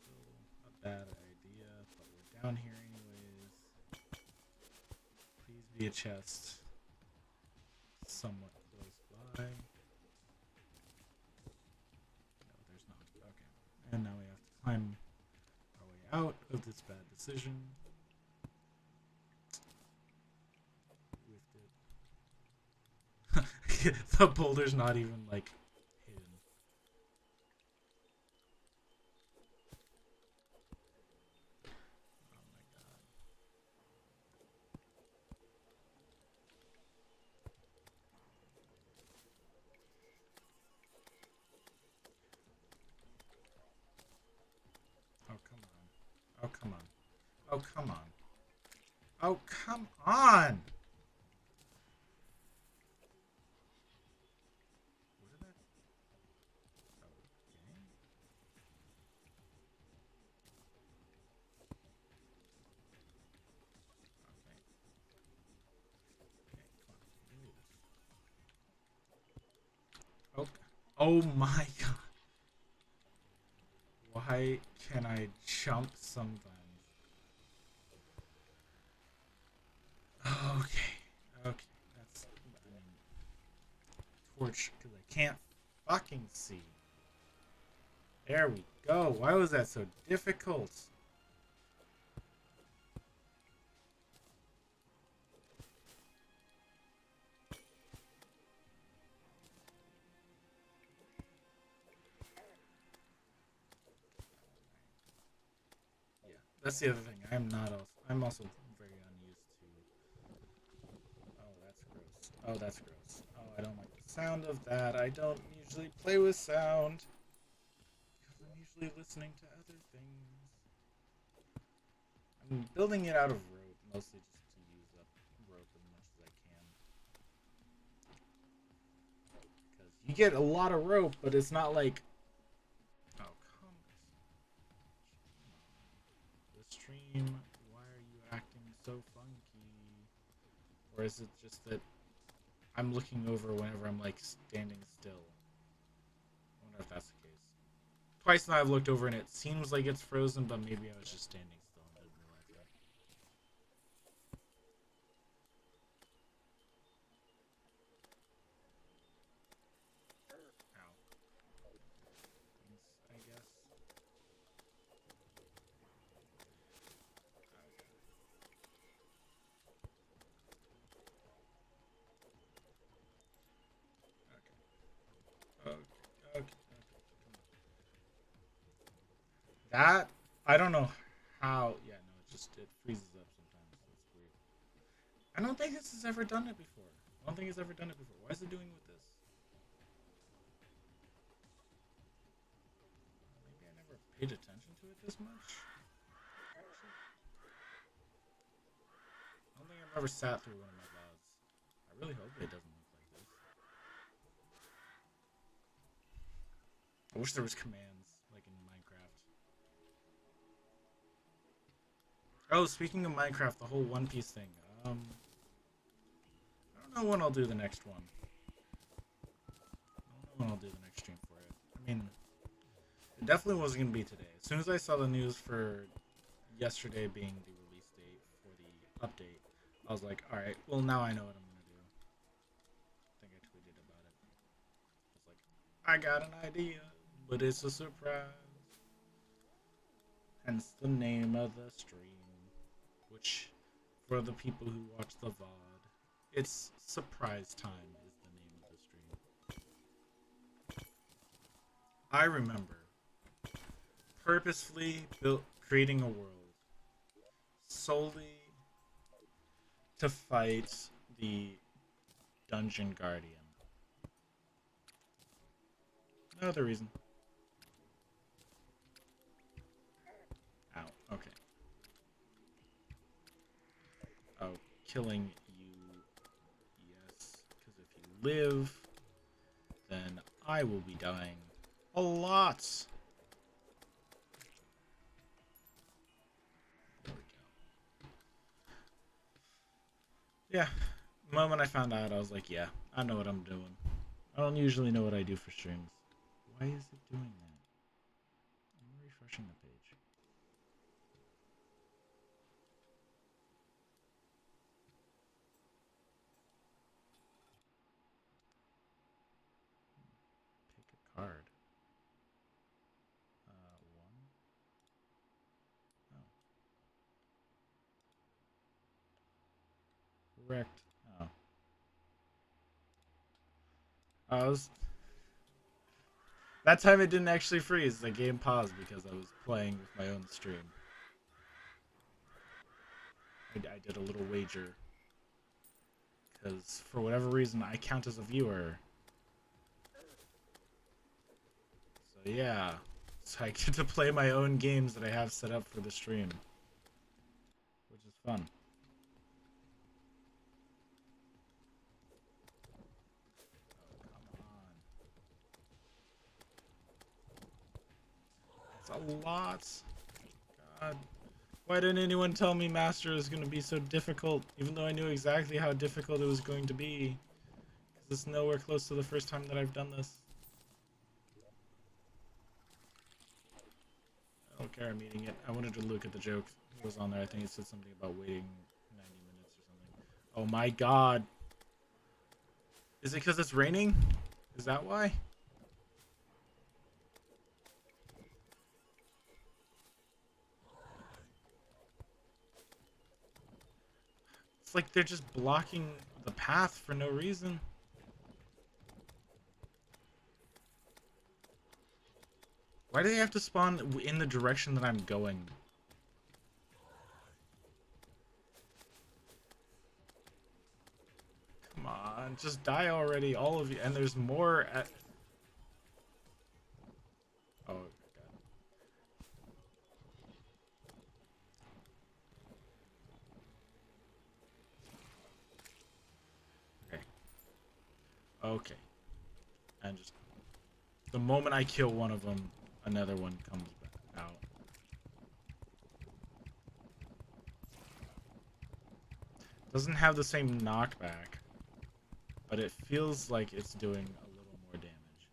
Still a bad idea, but we're down here anyways. Please be a chest somewhat close by. No, there's not. Okay. And now we have to climb our way out of this bad decision. The boulder's not even like hidden. Oh my god. Oh come on. Oh come on. Oh come on. Oh come on! Oh, oh my god. Why can I jump sometimes? Okay. Okay. That's. I mean, torch because I can't fucking see. There we go. Why was that so difficult? Yeah, that's the other thing. I'm not also. I'm also very unused to. Oh, that's gross. Oh, that's gross. Oh, I don't like the sound of that. I don't usually play with sound because I'm usually listening to other things. I'm building it out of rope, mostly just to use up rope as much as I can. Because you get a lot of rope, but it's not like. Oh, come on. The stream, why are you acting so funky? Or is it just that I'm looking over whenever I'm like standing still? I wonder if that's the case. Twice now I've looked over and it seems like it's frozen, but maybe I was just standing still and didn't realize that. Ow. Thanks, I guess. Okay. Okay. Okay. Okay. Come on. That I don't know how. Yeah, no, it freezes up sometimes. That's weird. I don't think this has ever done it before. I don't think it's ever done it before. Why is it doing with this? Maybe I never paid attention to it this much. I don't think I've ever sat through one of my VODs. I really hope it doesn't look like this. I wish there was commands like in Minecraft. Oh, speaking of Minecraft, the whole One Piece thing. I don't know when I'll do the next one. I don't know when I'll do the next stream for it. I mean, it definitely wasn't gonna be today. As soon as I saw the news for yesterday being the release date for the update, I was like, all right, well now I know what I'm gonna do. I think I tweeted about it. I was like, I got an idea, but it's a surprise. Hence the name of the stream, which for the people who watch the VOD, it's surprise time is the name of the stream. I remember purposefully creating a world solely to fight the dungeon guardian. No other reason. Ow. Okay. Oh, killing you. Yes. Because if you live, then I will be dying a lot. There we go. Yeah. The moment I found out, I was like, yeah, I know what I'm doing. I don't usually know what I do for streams. Why is it doing that? I'm refreshing the page. Pick a card. One. Oh, correct. Oh, I was. That time it didn't actually freeze. The game paused because I was playing with my own stream. I did a little wager because for whatever reason I count as a viewer. So yeah, so I get to play my own games that I have set up for the stream, which is fun. Oh, come on. It's a lot. God. Why didn't anyone tell me Master is going to be so difficult, even though I knew exactly how difficult it was going to be? Because it's nowhere close to the first time that I've done this. I don't care, I'm eating it. I wanted to look at the joke that was on there. I think it said something about waiting 90 minutes or something. Oh my god. Is it because it's raining? Is that why? It's like they're just blocking the path for no reason. Why do they have to spawn in the direction that I'm going? Come on, just die already, all of you. And there's more at... Oh, God. Okay. Okay. And just... The moment I kill one of them, another one comes back out. Doesn't have the same knockback, but it feels like it's doing a little more damage.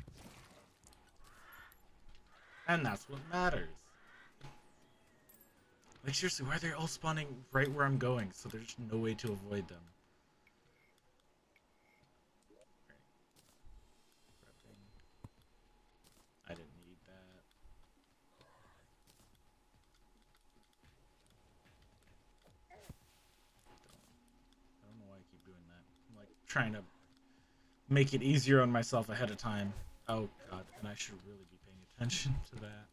And that's what matters. Like, seriously, why are they all spawning right where I'm going, so there's no way to avoid them? I didn't need that. I don't know why I keep doing that. I'm like trying to make it easier on myself ahead of time. Oh god, and I should really be paying attention to that.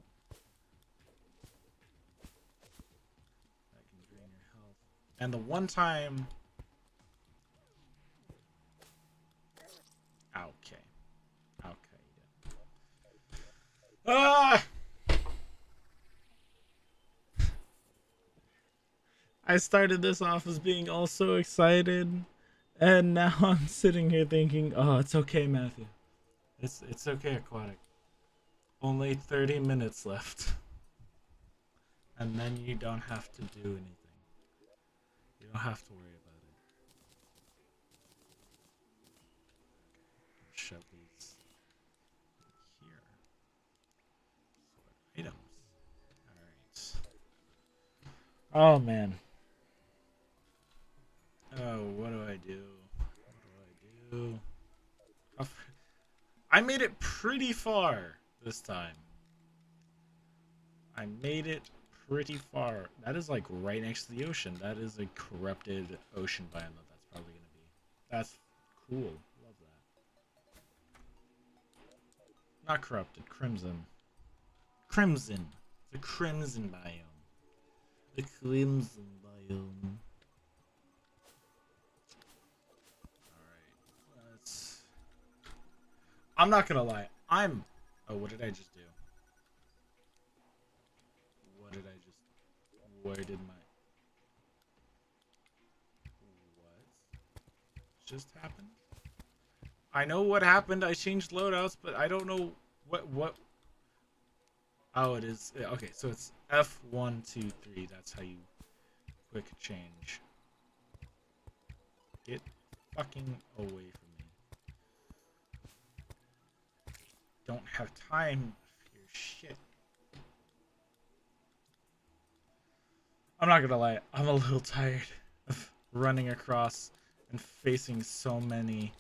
That can drain your health. And the one time... Okay. Okay, yeah. Ah! I started this off as being all so excited, and now I'm sitting here thinking, oh, it's okay, Matthew. It's okay, Aquatic. Only 30 minutes left. And then you don't have to do anything. You don't have to worry about it. Shove these here. Sort items. Alright. Oh, man. Oh, what do I do? What do I do? I made it pretty far this time. I made it pretty far. That is like right next to the ocean. That is a corrupted ocean biome that's probably going to be. That's cool. Love that. Not corrupted. Crimson. Crimson. The crimson biome. The crimson biome. Alright. Let's... I'm not going to lie. I'm... Oh, what did I just do? What did I just... Where did my... What just happened? I know what happened. I changed loadouts, but I don't know what. Oh, it is okay. So it's F123. That's how you quick change. Get fucking away from me. Don't have time for your shit. I'm not gonna lie. I'm a little tired of running across and facing so many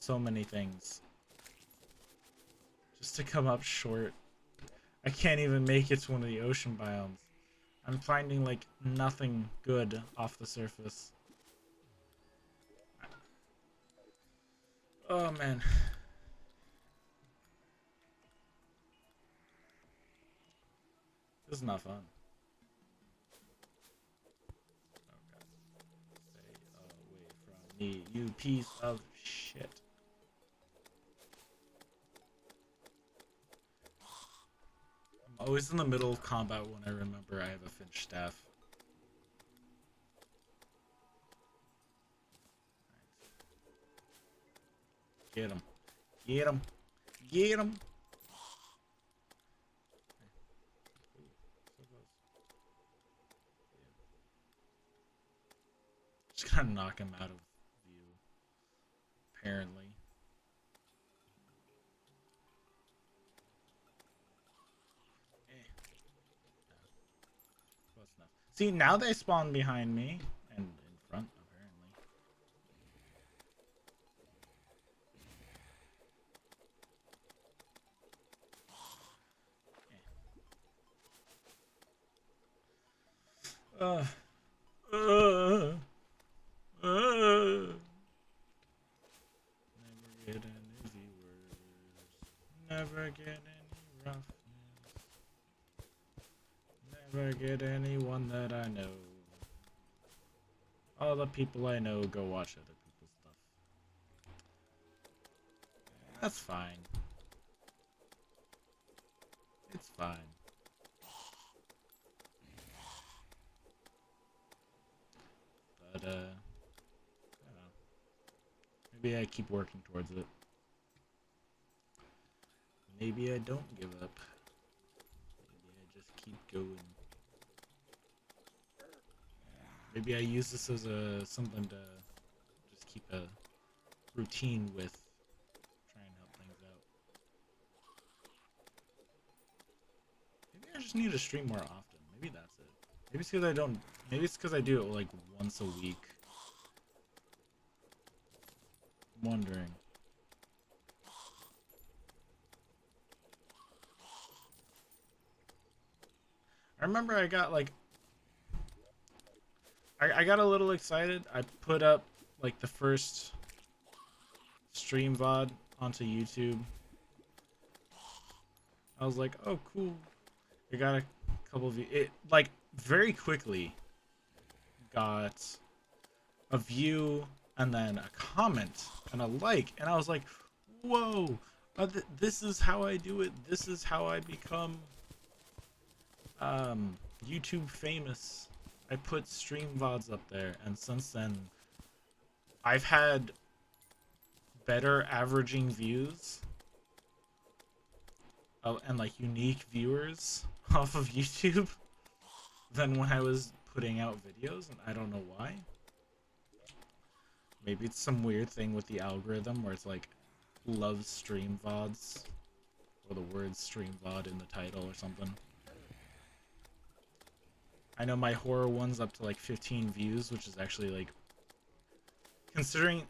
things just to come up short. I can't even make it to one of the ocean biomes. I'm finding like nothing good off the surface. Oh man. This is not fun. Oh god. Stay away from me, you piece of shit. I'm always in the middle of combat when I remember I have a Finch staff. Get him. Get him. Get him. Just gotta knock him out of view. Apparently. Close enough. See, now they spawn behind me. And in front, apparently. Uh, uh, uh. Never get any viewers. Never get any roughness. Never get anyone that I know. All the people I know go watch other people's stuff. That's fine. It's fine. But, I don't know. Maybe I keep working towards it. Maybe I don't give up. Maybe I just keep going. Maybe I use this as something to just keep a routine with, try and help things out. Maybe I just need to stream more often. Maybe that's it. Maybe it's because I don't. Maybe it's because I do it like once a week. I'm wondering. I remember I got like I got a little excited. I put up like the first stream VOD onto YouTube. I was like, oh cool. I got a couple of it like very quickly got a view and then a comment and a like, and I was like, whoa, this is how I do it. This is how I become YouTube famous. I put stream VODs up there, and since then I've had better averaging views and like unique viewers off of YouTube than when I was putting out videos, and I don't know why. Maybe it's some weird thing with the algorithm where it's like loves stream VODs or the word stream VOD in the title or something. I know my horror one's up to like 15 views, which is actually like, considering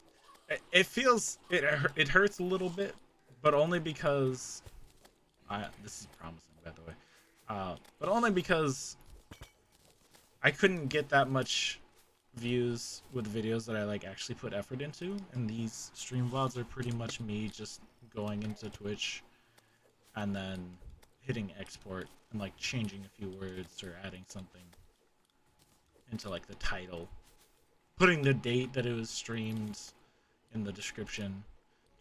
it feels it hurts a little bit, but only because this is promising, by the way. But only because I couldn't get that much views with videos that I like actually put effort into, and these stream VODs are pretty much me just going into Twitch and then hitting export and like changing a few words or adding something into like the title, putting the date that it was streamed in the description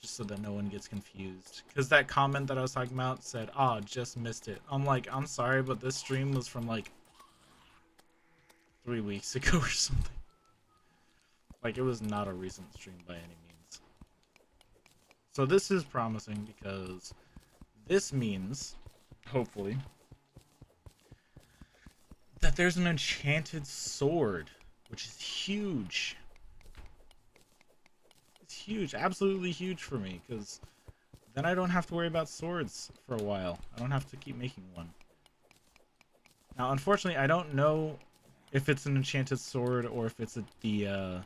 just so that no one gets confused. Because that comment that I was talking about said, "Ah, oh, just missed it." I'm like, I'm sorry, but this stream was from like 3 weeks ago or something. Like, it was not a recent stream by any means. So this is promising because this means, hopefully, that there's an enchanted sword, which is huge. It's huge, absolutely huge for me, because then I don't have to worry about swords for a while. I don't have to keep making one. Now, unfortunately, I don't know if it's an enchanted sword or if it's I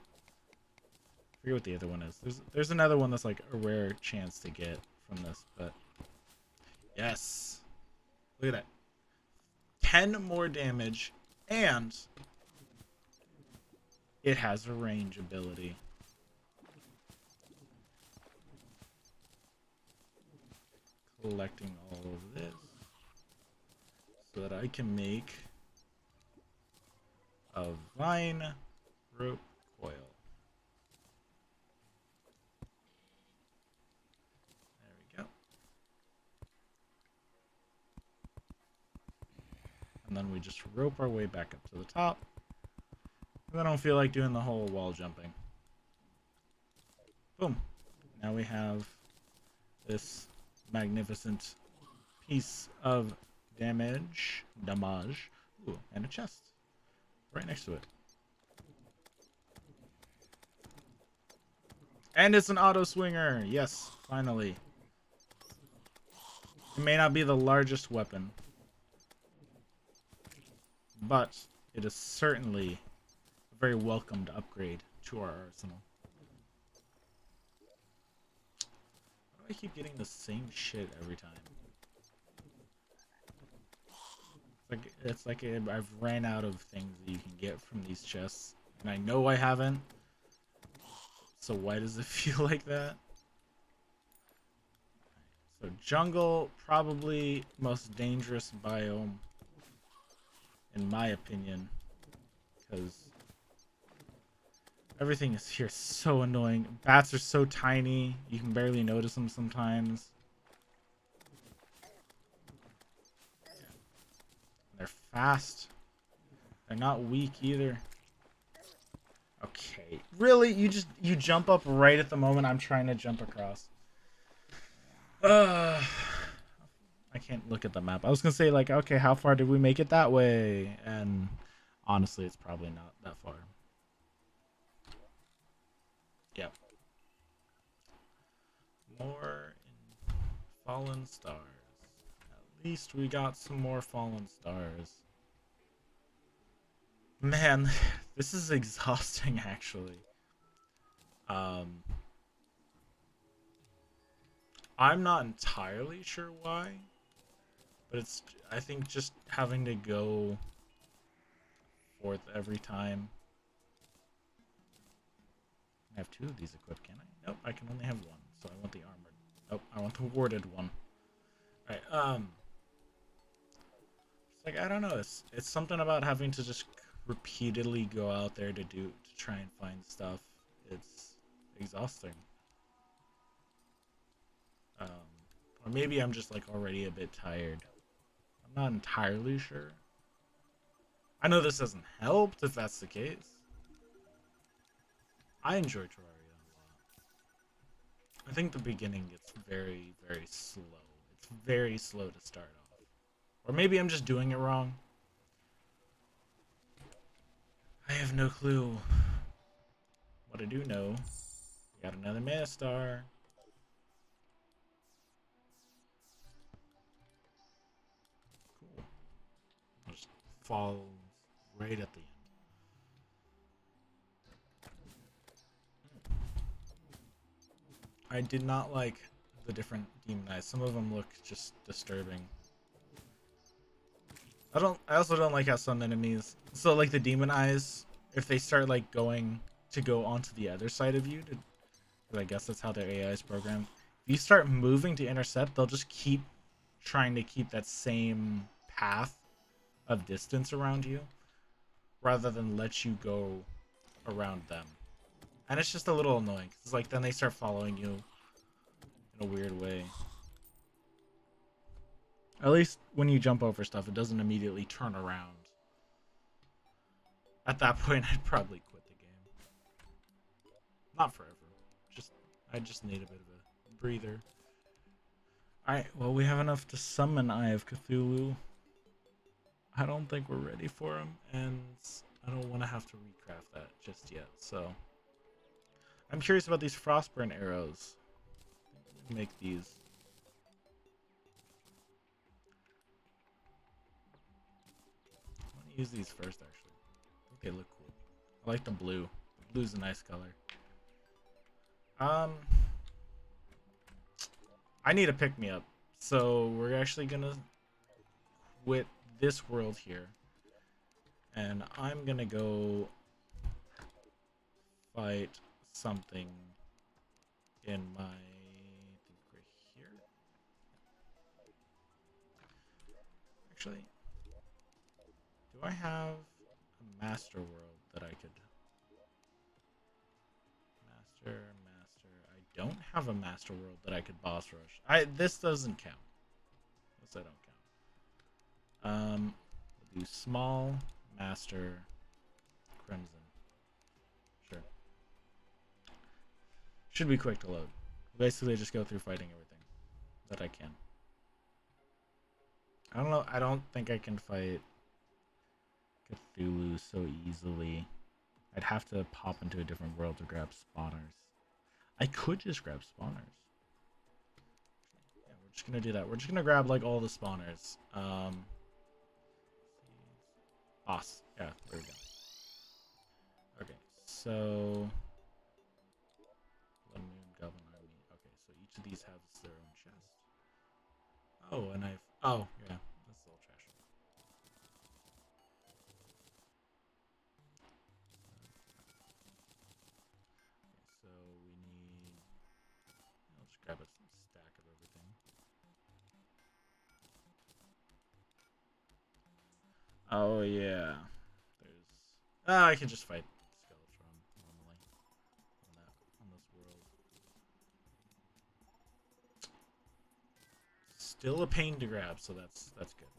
forget what the other one is. There's another one that's like a rare chance to get from this, but yes. Look at that. 10 more damage, and it has a range ability. Collecting all of this so that I can make a vine rope coil. There we go. And then we just rope our way back up to the top. I don't feel like doing the whole wall jumping. Boom. Now we have this magnificent piece of damage. Ooh, and a chest right next to it. And it's an auto swinger. Yes, finally. It may not be the largest weapon, but it is certainly a very welcomed upgrade to our arsenal. Why do I keep getting the same shit every time? It's like I've ran out of things that you can get from these chests, and I know I haven't. So why does it feel like that? So jungle, probably most dangerous biome, in my opinion, because everything is here so annoying. Bats are so tiny, you can barely notice them sometimes. They're fast. They're not weak either. Okay. Really? You jump up right at the moment I'm trying to jump across. Uh I can't look at the map. I was gonna say like, okay, how far did we make it that way? And honestly, it's probably not that far. Yep. More in fallen stars. At least we got some more fallen stars. Man, this is exhausting actually. Um I'm not entirely sure why, but it's I think just having to go forth every time. I have two of these equipped, can I? Nope, I can only have one, so I want the armored. Nope, I want the warded one. Alright, it's like I don't know, it's something about having to just repeatedly go out there to try and find stuff. It's exhausting. Um or maybe I'm just like already a bit tired. I'm not entirely sure. I know this doesn't help if that's the case. I enjoy Terraria a lot. I think the beginning gets very, very slow. It's very slow to start off. Or maybe I'm just doing it wrong. I have no clue. What I do know, we got another Mana Star. Cool. Just falls right at the end. I did not like the different demon eyes. Some of them look just disturbing. I also don't like how some enemies, so like the demon eyes, if they start like going to go onto the other side of you, I guess that's how their AI is programmed. If you start moving to intercept, they'll just keep trying to keep that same path of distance around you rather than let you go around them. And it's just a little annoying. It's like then they start following you in a weird way. At least when you jump over stuff, it doesn't immediately turn around. At that point, I'd probably quit the game. Not forever. Just I just need a bit of a breather. Alright, well we have enough to summon Eye of Cthulhu. I don't think we're ready for him, and I don't want to have to recraft that just yet, so I'm curious about these Frostburn arrows. Make these. I want to use these first, actually. I think they look cool. I like the blue. The blue's a nice color. I need a pick-me-up, so we're actually gonna quit this world here, and I'm gonna go fight something in my, I think right here. Actually, do I have a master world that I could master? I don't have a master world that I could boss rush. This doesn't count. This I don't count. We'll do small master crimson. Sure. Should be quick to load. Basically, just go through fighting everything that I can. I don't know. I don't think I can fight Cthulhu so easily. I'd have to pop into a different world to grab spawners. I could just grab spawners. Yeah, we're just gonna do that. We're just gonna grab like all the spawners. Boss. Yeah, there we go. Okay, so Blood Moon Goblin Army. Okay, so each of these has their own chest. Oh, and I've. Oh, yeah, that's a little trash. Oh yeah. There's. Ah, I can just fight Skeletron normally on this world. Still a pain to grab, so that's good.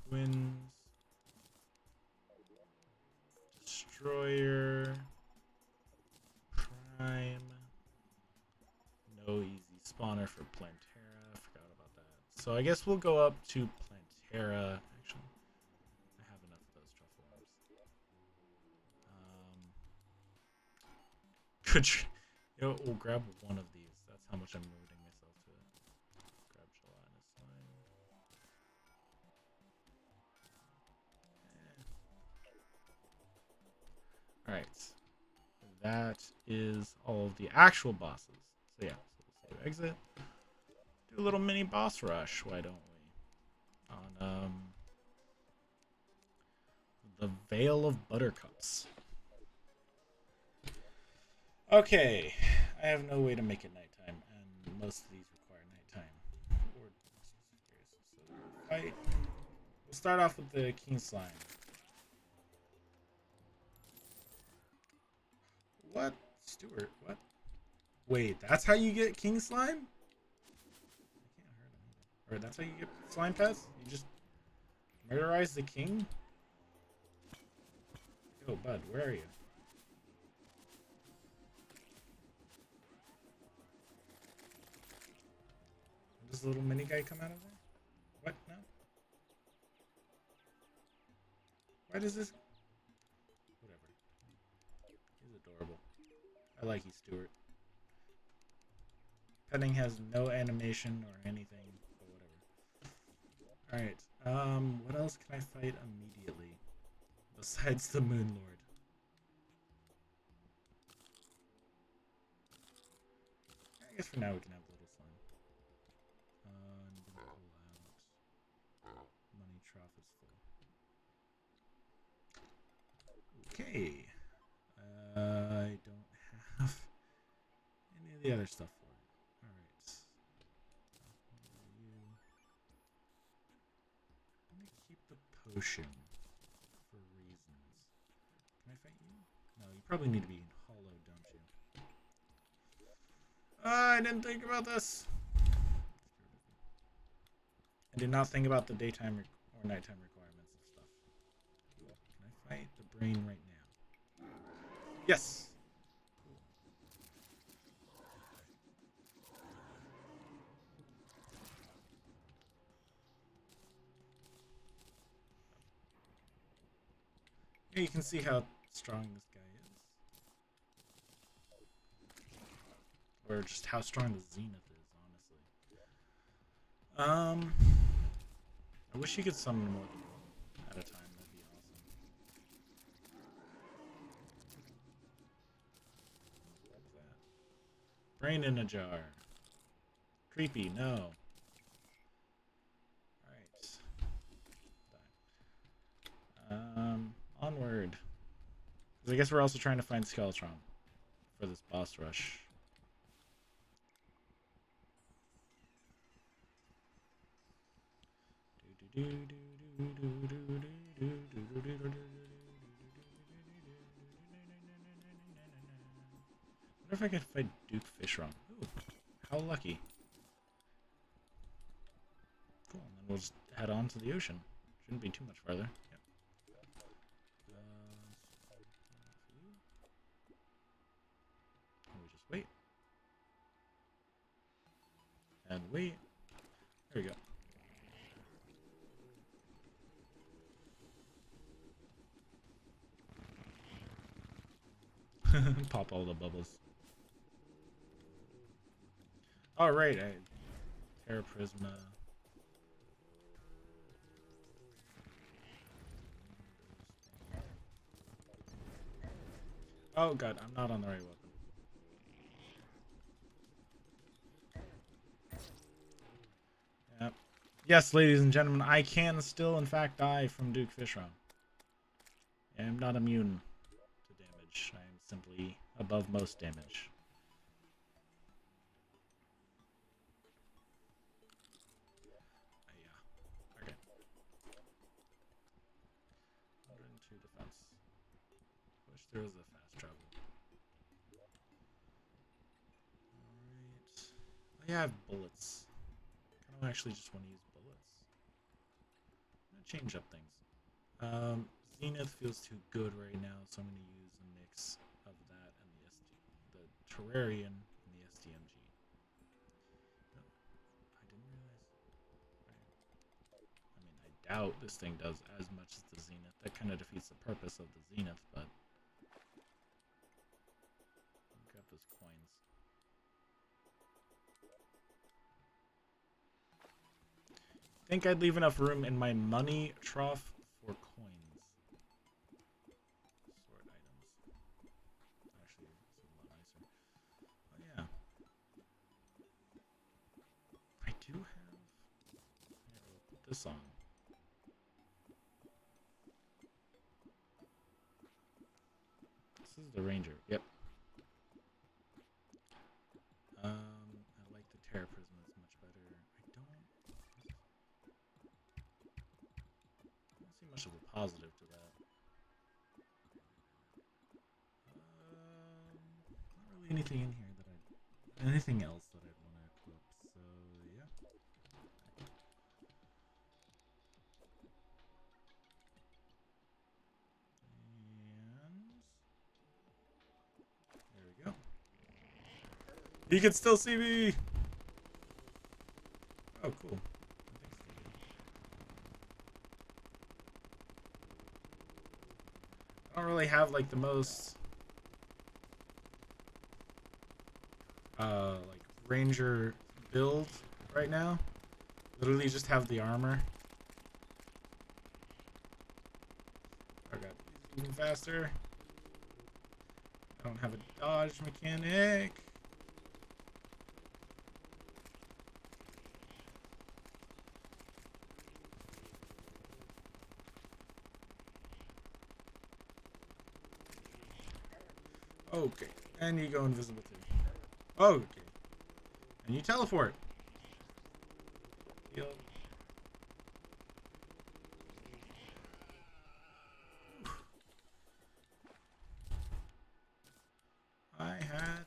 Twins. Destroyer. Prime. No easy spawner for Plantera. Forgot about that. So I guess we'll go up to Plantera. Actually, I have enough of those truffle orbs. Good. You know, we'll grab one of these. That's how much I'm limiting myself to it. Grab gelatinous slime. Alright. That is all of the actual bosses. So yeah, so we'll save exit. Do a little mini boss rush, why don't we? On the Veil of Buttercups. Okay, I have no way to make it nighttime, and most of these require nighttime. Or so fight. We'll start off with the King Slime. What? Stuart, what? Wait, that's how you get King Slime? I can't hurt him either. Or that's how you get Slime Pass? You just murderize the king? Yo, bud, where are you? Does the little mini guy come out of there? What? No? Why does this... Whatever. He's adorable. I like you, Stuart. Petting has no animation or anything, but whatever. Alright, what else can I fight immediately? Besides the Moon Lord. I guess for now we can have the little slime. I'm gonna pull out money trough is full. Okay. I don't have any of the other stuff for it. Alright. Let me keep the potion for reasons. Can I fight you? No, you probably need to be hollow, don't you? I didn't think about this. I did not think about the daytime or nighttime requirements of stuff. Can I fight the brain right now? Yes! Yeah, you can see how strong this guy is. Or just how strong the Zenith is, honestly. I wish you could summon more people at a time. That'd be awesome. What was that? Brain in a jar. Creepy, no. Alright. Onward. Because I guess we're also trying to find Skeletron for this boss rush. I wonder if I can fight Duke Fishron. Ooh, how lucky. Cool, and then we'll just head on to the ocean. Shouldn't be too much farther. Yep. We just wait. And wait. There we go. Pop all the bubbles. All right, Terra Prisma. Oh god, I'm not on the right weapon. Yep. Yes, ladies and gentlemen, I can still, in fact, die from Duke Fishron. I am not immune to damage. I am simply above most damage. Yeah. Okay. wish there was a fast travel. Alright. Oh, yeah, I have bullets. I don't actually just want to use bullets. I'm gonna change up things. Zenith feels too good right now, so I'm gonna use a mix of that and the Terrarian and the SDMG. No, I didn't realize. I mean, I doubt this thing does as much as the Zenith. That kind of defeats the purpose of the Zenith, but grab those coins. I think I'd leave enough room in my money trough for coins. Sort items. Actually, it's a lot nicer. Oh yeah. I do have. Here, we'll put this on. This is the Ranger. Yep. I like the Terra Prism. It's much better. I don't see much of a positive to that. Not really anything in here that anything else that I'd want to equip. So yeah. And there we go. He can still see me. Oh, cool. I don't really have like the most like Ranger build right now. Literally just have the armor. Oh god, even faster. I don't have a dodge mechanic. Okay, and you go invisible too. Okay, and you teleport. Heal. I had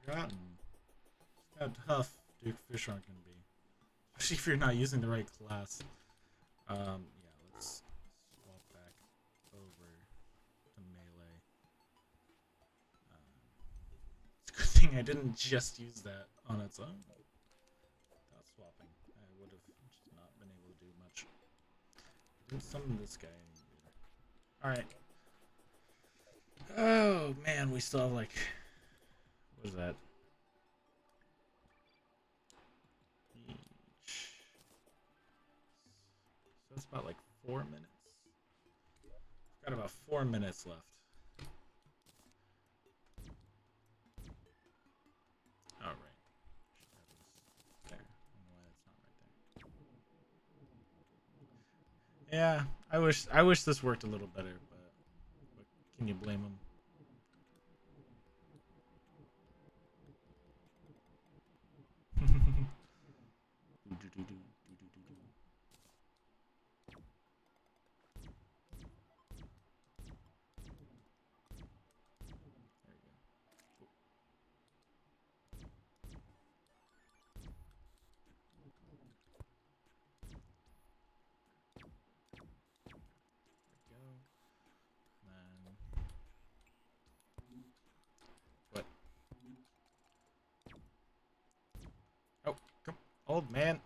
forgotten just how tough Duke Fish aren't gonna be, especially if you're not using the right class. Yeah, let's swap back over to melee. It's a good thing I didn't just use that on its own. Without swapping, I would have just not been able to do much. I didn't summon this guy either. Alright. Oh man, we still have like, what is that? So it's about like 4 minutes. Got about 4 minutes left. All right. There. I don't know why that's not right there. Yeah, I wish this worked a little better, but can you blame him? What? Oh, come, old man.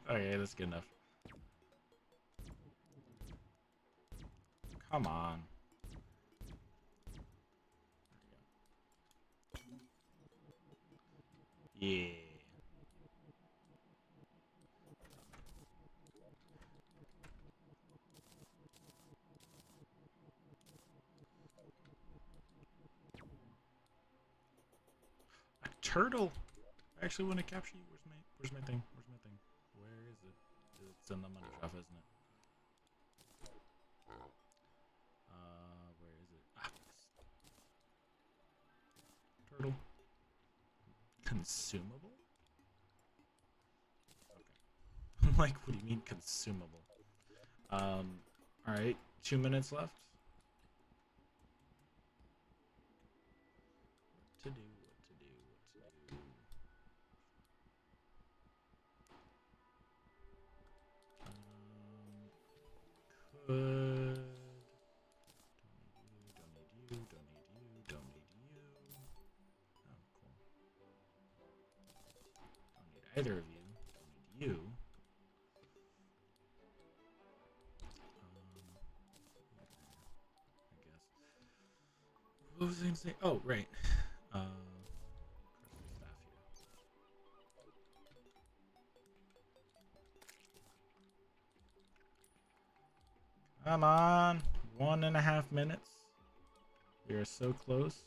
Okay, that's good enough. Come on. Yeah. A turtle. I actually want to capture you. Where's my thing? Where's my thing? Where is it? It's in the money shop, isn't it? Where is it? Ah, turtle. Consumable? Okay. I'm like, what do you mean consumable? All right, 2 minutes left. What to do? What to do? What to do? Could don't need you. Don't need you. Don't need you. Don't need you. Oh, cool. Don't need either of you. Don't need you. I guess. What was I gonna say? Oh, right. Staff here. Come on. 1.5 minutes. We are so close.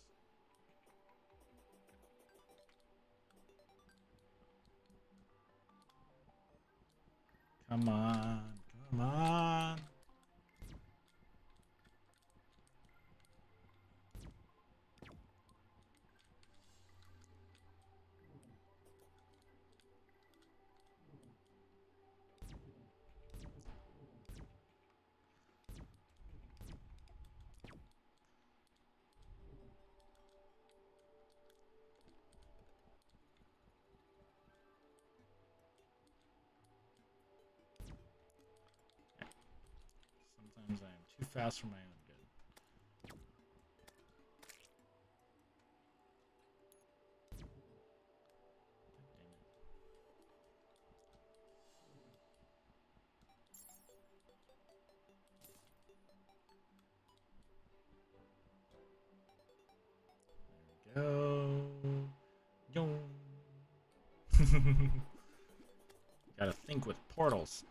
Come on. Come on. Sometimes I am too fast for my own good. There we go. Gotta think with portals.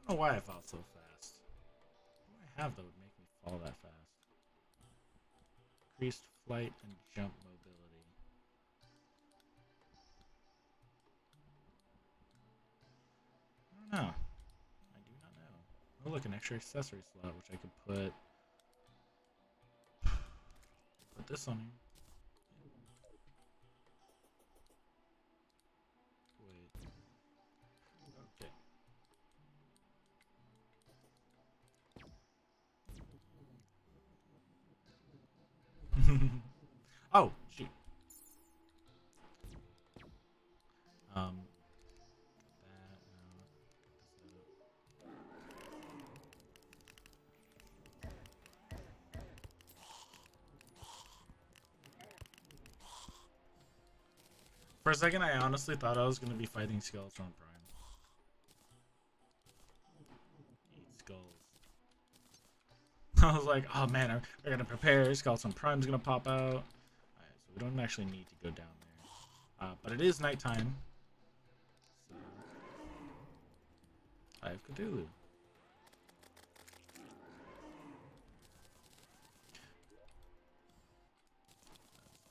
I don't know why I fell so fast. What do I have that would make me fall that fast? Increased flight and jump mobility. I don't know. I do not know. Oh, look, an extra accessory slot, which I could put this on here. Wait. Okay. Oh, shoot. Um, For a second, I honestly thought I was going to be fighting Skeletron Prime. 8 skulls. I was like, oh man, we're going to prepare. Skeleton Prime's going to pop out. Alright, so we don't actually need to go down there. But it is nighttime. So I have Cthulhu.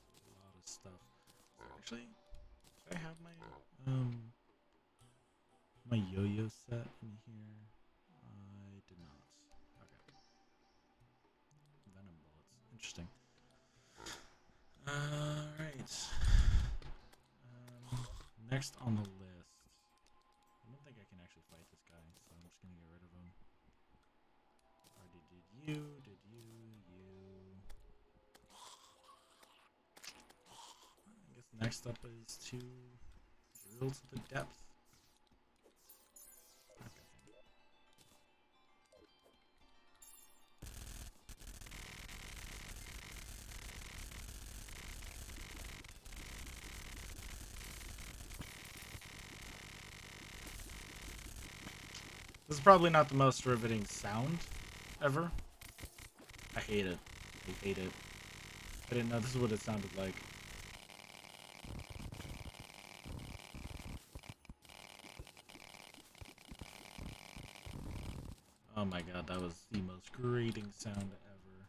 That's a lot of stuff. Actually, do I have my yo-yo set in here? I did not. Okay. Venom bullets. Interesting. Alright. Next on the list. I don't think I can actually fight this guy, so I'm just gonna get rid of him. Already did you, you. I guess next up is to drill to the depth. This is probably not the most riveting sound ever. I hate it. I hate it. I didn't know this is what it sounded like. Oh my god, that was the most grating sound ever.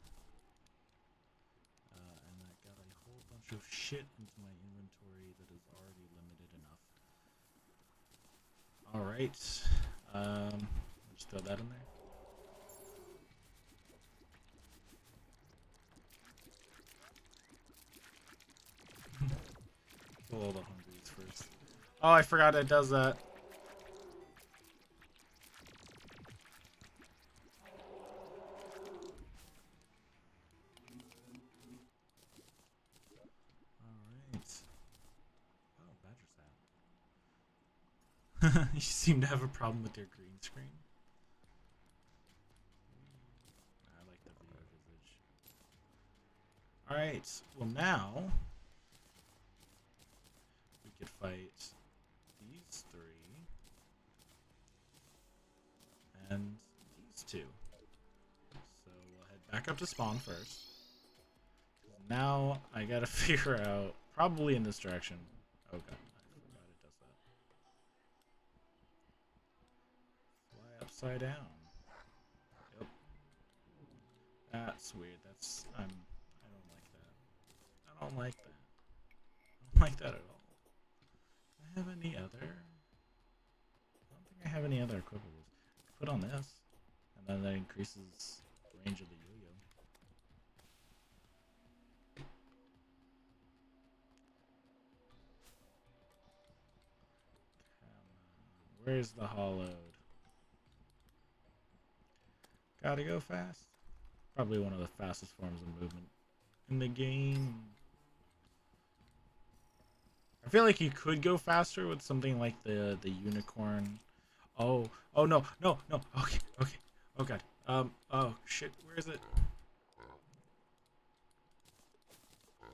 And I got a whole bunch of shit into my inventory that is already limited enough. All right. Just throw that in there. Kill all the hungries first. Oh, I forgot it does that. Alright. Oh, Badger's out. You seem to have a problem with your green screen. I like the video visage. Alright, well now we could fight these three and these two. So we'll head back up to spawn first. Now I gotta figure out, probably in this direction. Oh god, I forgot it does that. Fly upside down. Yep. That's weird. I don't like that. I don't like that. I don't like that at all. Do I have any other? I don't think I have any other equipables. Put on this, and then that increases the range of the yo-yo. Where's the hollowed? Gotta go fast. Probably one of the fastest forms of movement in the game. I feel like you could go faster with something like the unicorn. Oh no. Okay. Oh god. Oh shit. Where is it?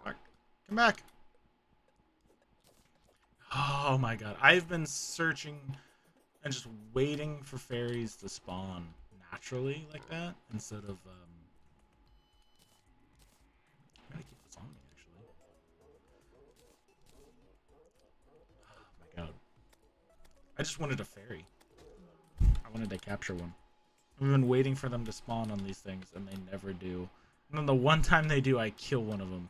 Fuck. Come back. Oh my god. I've been searching and just waiting for fairies to spawn naturally like that instead of I'm gonna keep this on me actually. Oh my god. I just wanted a fairy. I wanted to capture one. I've been waiting for them to spawn on these things and they never do. And then the one time they do, I kill one of them.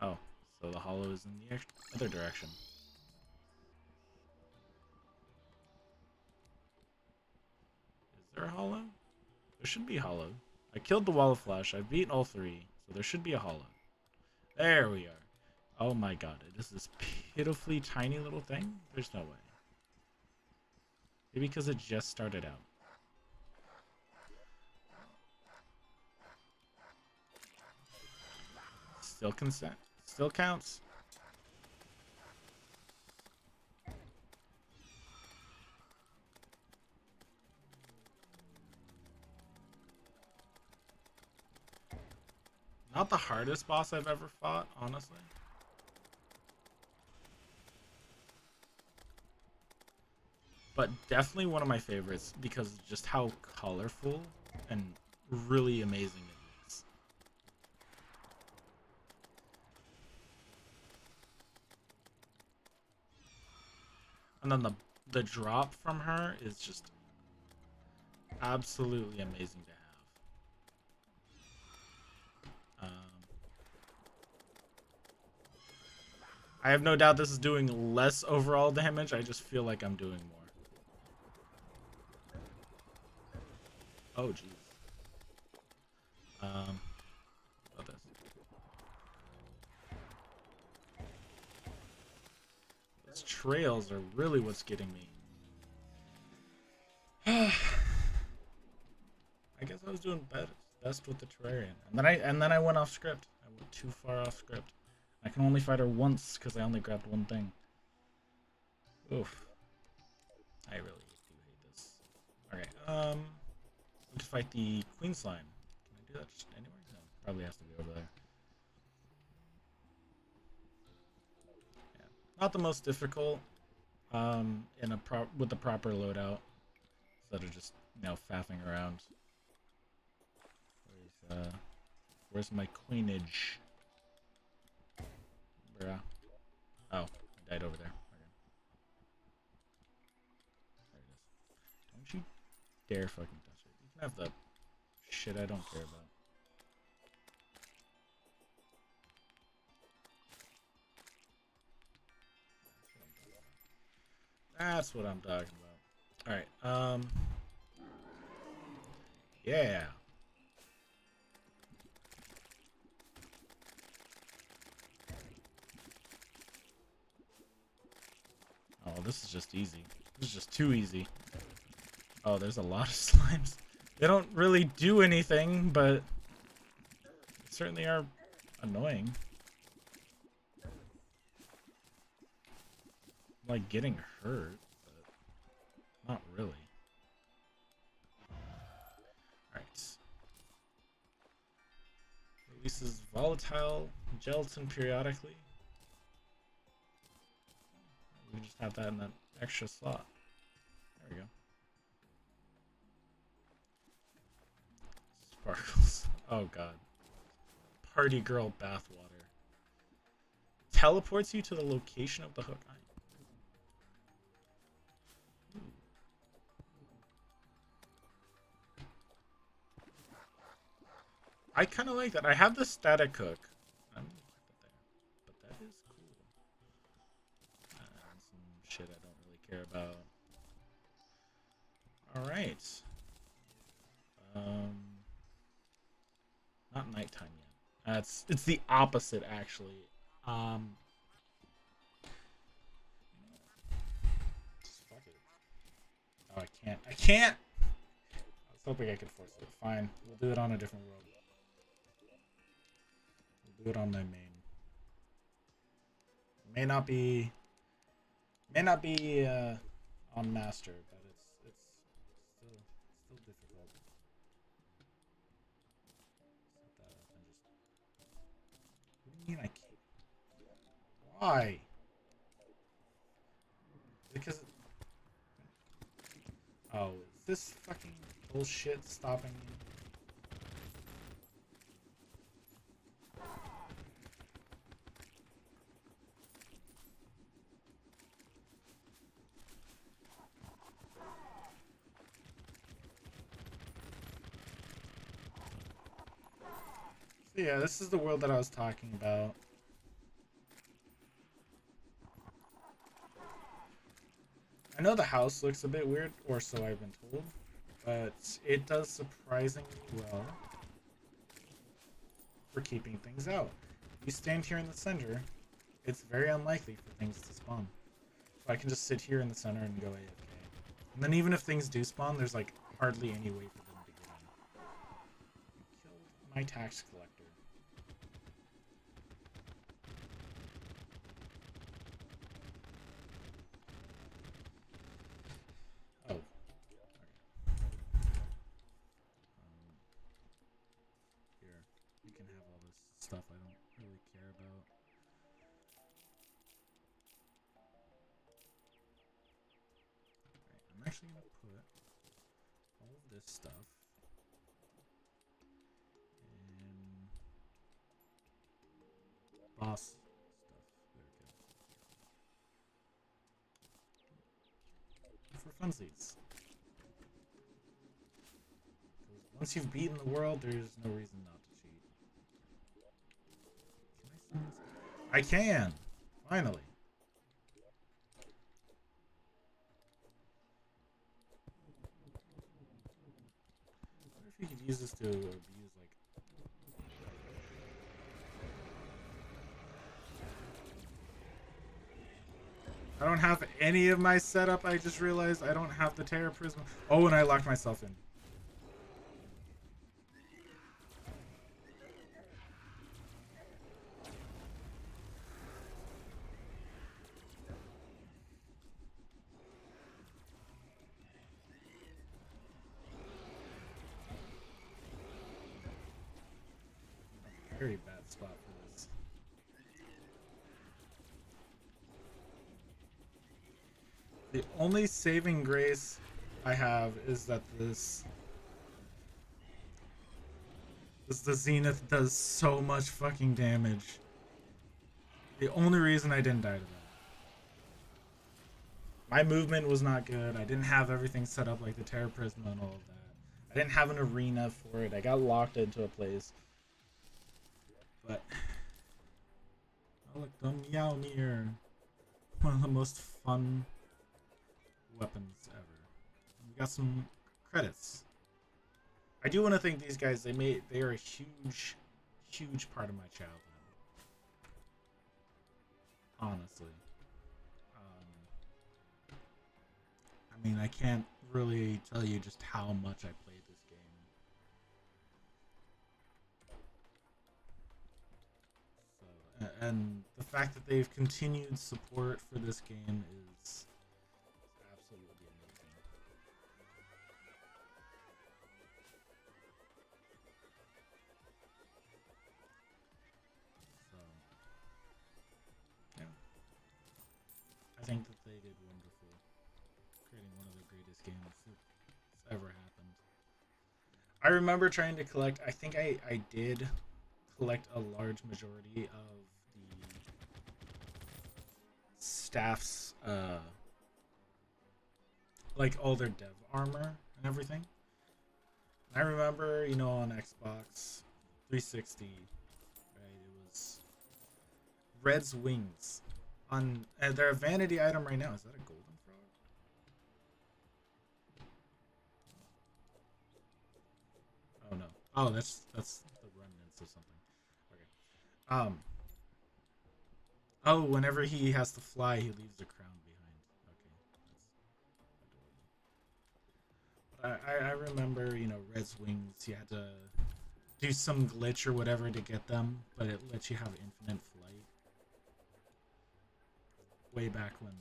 Oh, so the hollow is in the other direction. Is there a hollow? There should be a hollow. I killed the wall of flesh. I've beaten all three, so there should be a hollow. There we are. Oh my god, it is this pitifully tiny little thing? There's no way. Maybe because it just started out. Still consent. Still counts. Not the hardest boss I've ever fought, honestly. But definitely one of my favorites because of just how colorful and really amazing it is. And then the drop from her is just absolutely amazing to have. I have no doubt this is doing less overall damage. I just feel like I'm doing more. Oh, jeez. About this. Those trails are really what's getting me. I guess I was doing best with the Terrarian, and then I went off script. I went too far off script. I can only fight her once because I only grabbed one thing. Oof. I really do hate this. Okay, we can fight the Queen Slime. Can I do that just anywhere? No, probably has to be over there. Yeah. Not the most difficult, with the proper loadout. Instead of just, faffing around. Where's my queenage? Bruh. Oh, I died over there. Okay. There it is. Don't you dare fucking touch it. You can have the shit I don't care about. That's what I'm talking about. All right. Yeah. Oh, this is just easy. This is just too easy. Oh, there's a lot of slimes. They don't really do anything, but they certainly are annoying. Like getting hurt, but not really. Alright. Releases volatile gelatin periodically. We just have that in that extra slot. There we go. Sparkles. Oh god. Party girl bathwater. Teleports you to the location of the hook. I kind of like that. I have the static hook. But that is cool. And some shit I don't really care about. Alright. Not nighttime yet. It's the opposite actually. Fuck it. Oh, I can't. I was hoping I could force it. Fine. We'll do it on a different world. We'll do it on my main. May not be on master, but it's still difficult. Set that up and just. What do you mean I can't? Why? Because. Oh, is this fucking bullshit stopping me? So yeah, this is the world that I was talking about. I know the house looks a bit weird, or so I've been told, but it does surprisingly well for keeping things out. If you stand here in the center, it's very unlikely for things to spawn. So I can just sit here in the center and go AFK. And then even if things do spawn, there's like hardly any way for them to get in. Killed my tax collector. Oh. Here. You can have all this stuff I don't really care about. Alright, I'm actually gonna put all of this stuff in boss stuff. There we go. For funsies. Once you've beaten the world, there's no reason not to cheat. Can I send this? I can! Finally. I wonder if you could use this to abuse, like... I don't have any of my setup, I just realized. I don't have the Terra Prisma. Oh, and I locked myself in. Very bad spot for this. The only saving grace I have is that the Zenith does so much fucking damage. The only reason I didn't die to that. My movement was not good. I didn't have everything set up like the Terra Prisma and all of that. I didn't have an arena for it. I got locked into a place. But I like the Meowmere. One of the most fun weapons ever. we got some credits. I do want to thank these guys. They are a huge part of my childhood. Honestly, um, I mean, I can't really tell you just how much I played this game. So, and the fact that they've continued support for this game is absolutely amazing. So, yeah, I think that they did wonderful, creating one of the greatest games that's ever happened. I remember trying to collect. I think I did collect a large majority of the staff's like all their dev armor and everything. And I remember, on Xbox 360, right? It was Red's wings. On they're a vanity item right now. Is that a golden frog? Oh no. Oh, that's the remnants of something. Okay. Oh, whenever he has to fly, he leaves the crown behind. Okay, that's adorable. I remember, Red's wings. You had to do some glitch or whatever to get them, but it lets you have infinite flight. Way back when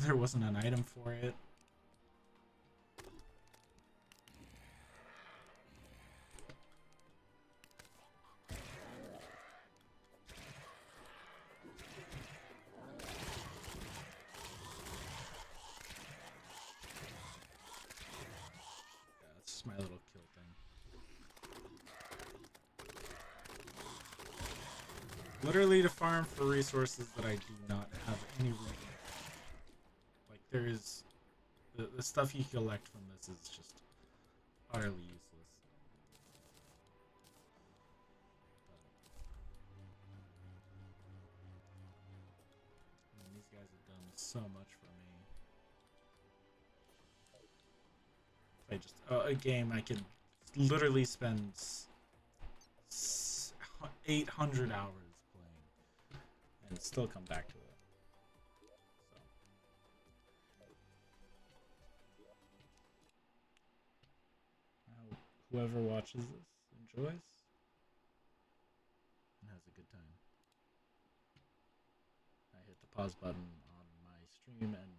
there wasn't an item for it. Yeah, that's just my little kill thing. Literally to farm for resources that I do not have any reason. Like there is the stuff you collect from this is just utterly useless. But, I mean, these guys have done so much for me. I just a game I could literally spend 800 hours playing and still come back to it. So I hope whoever watches this enjoys and has a good time. I hit the pause button on my stream and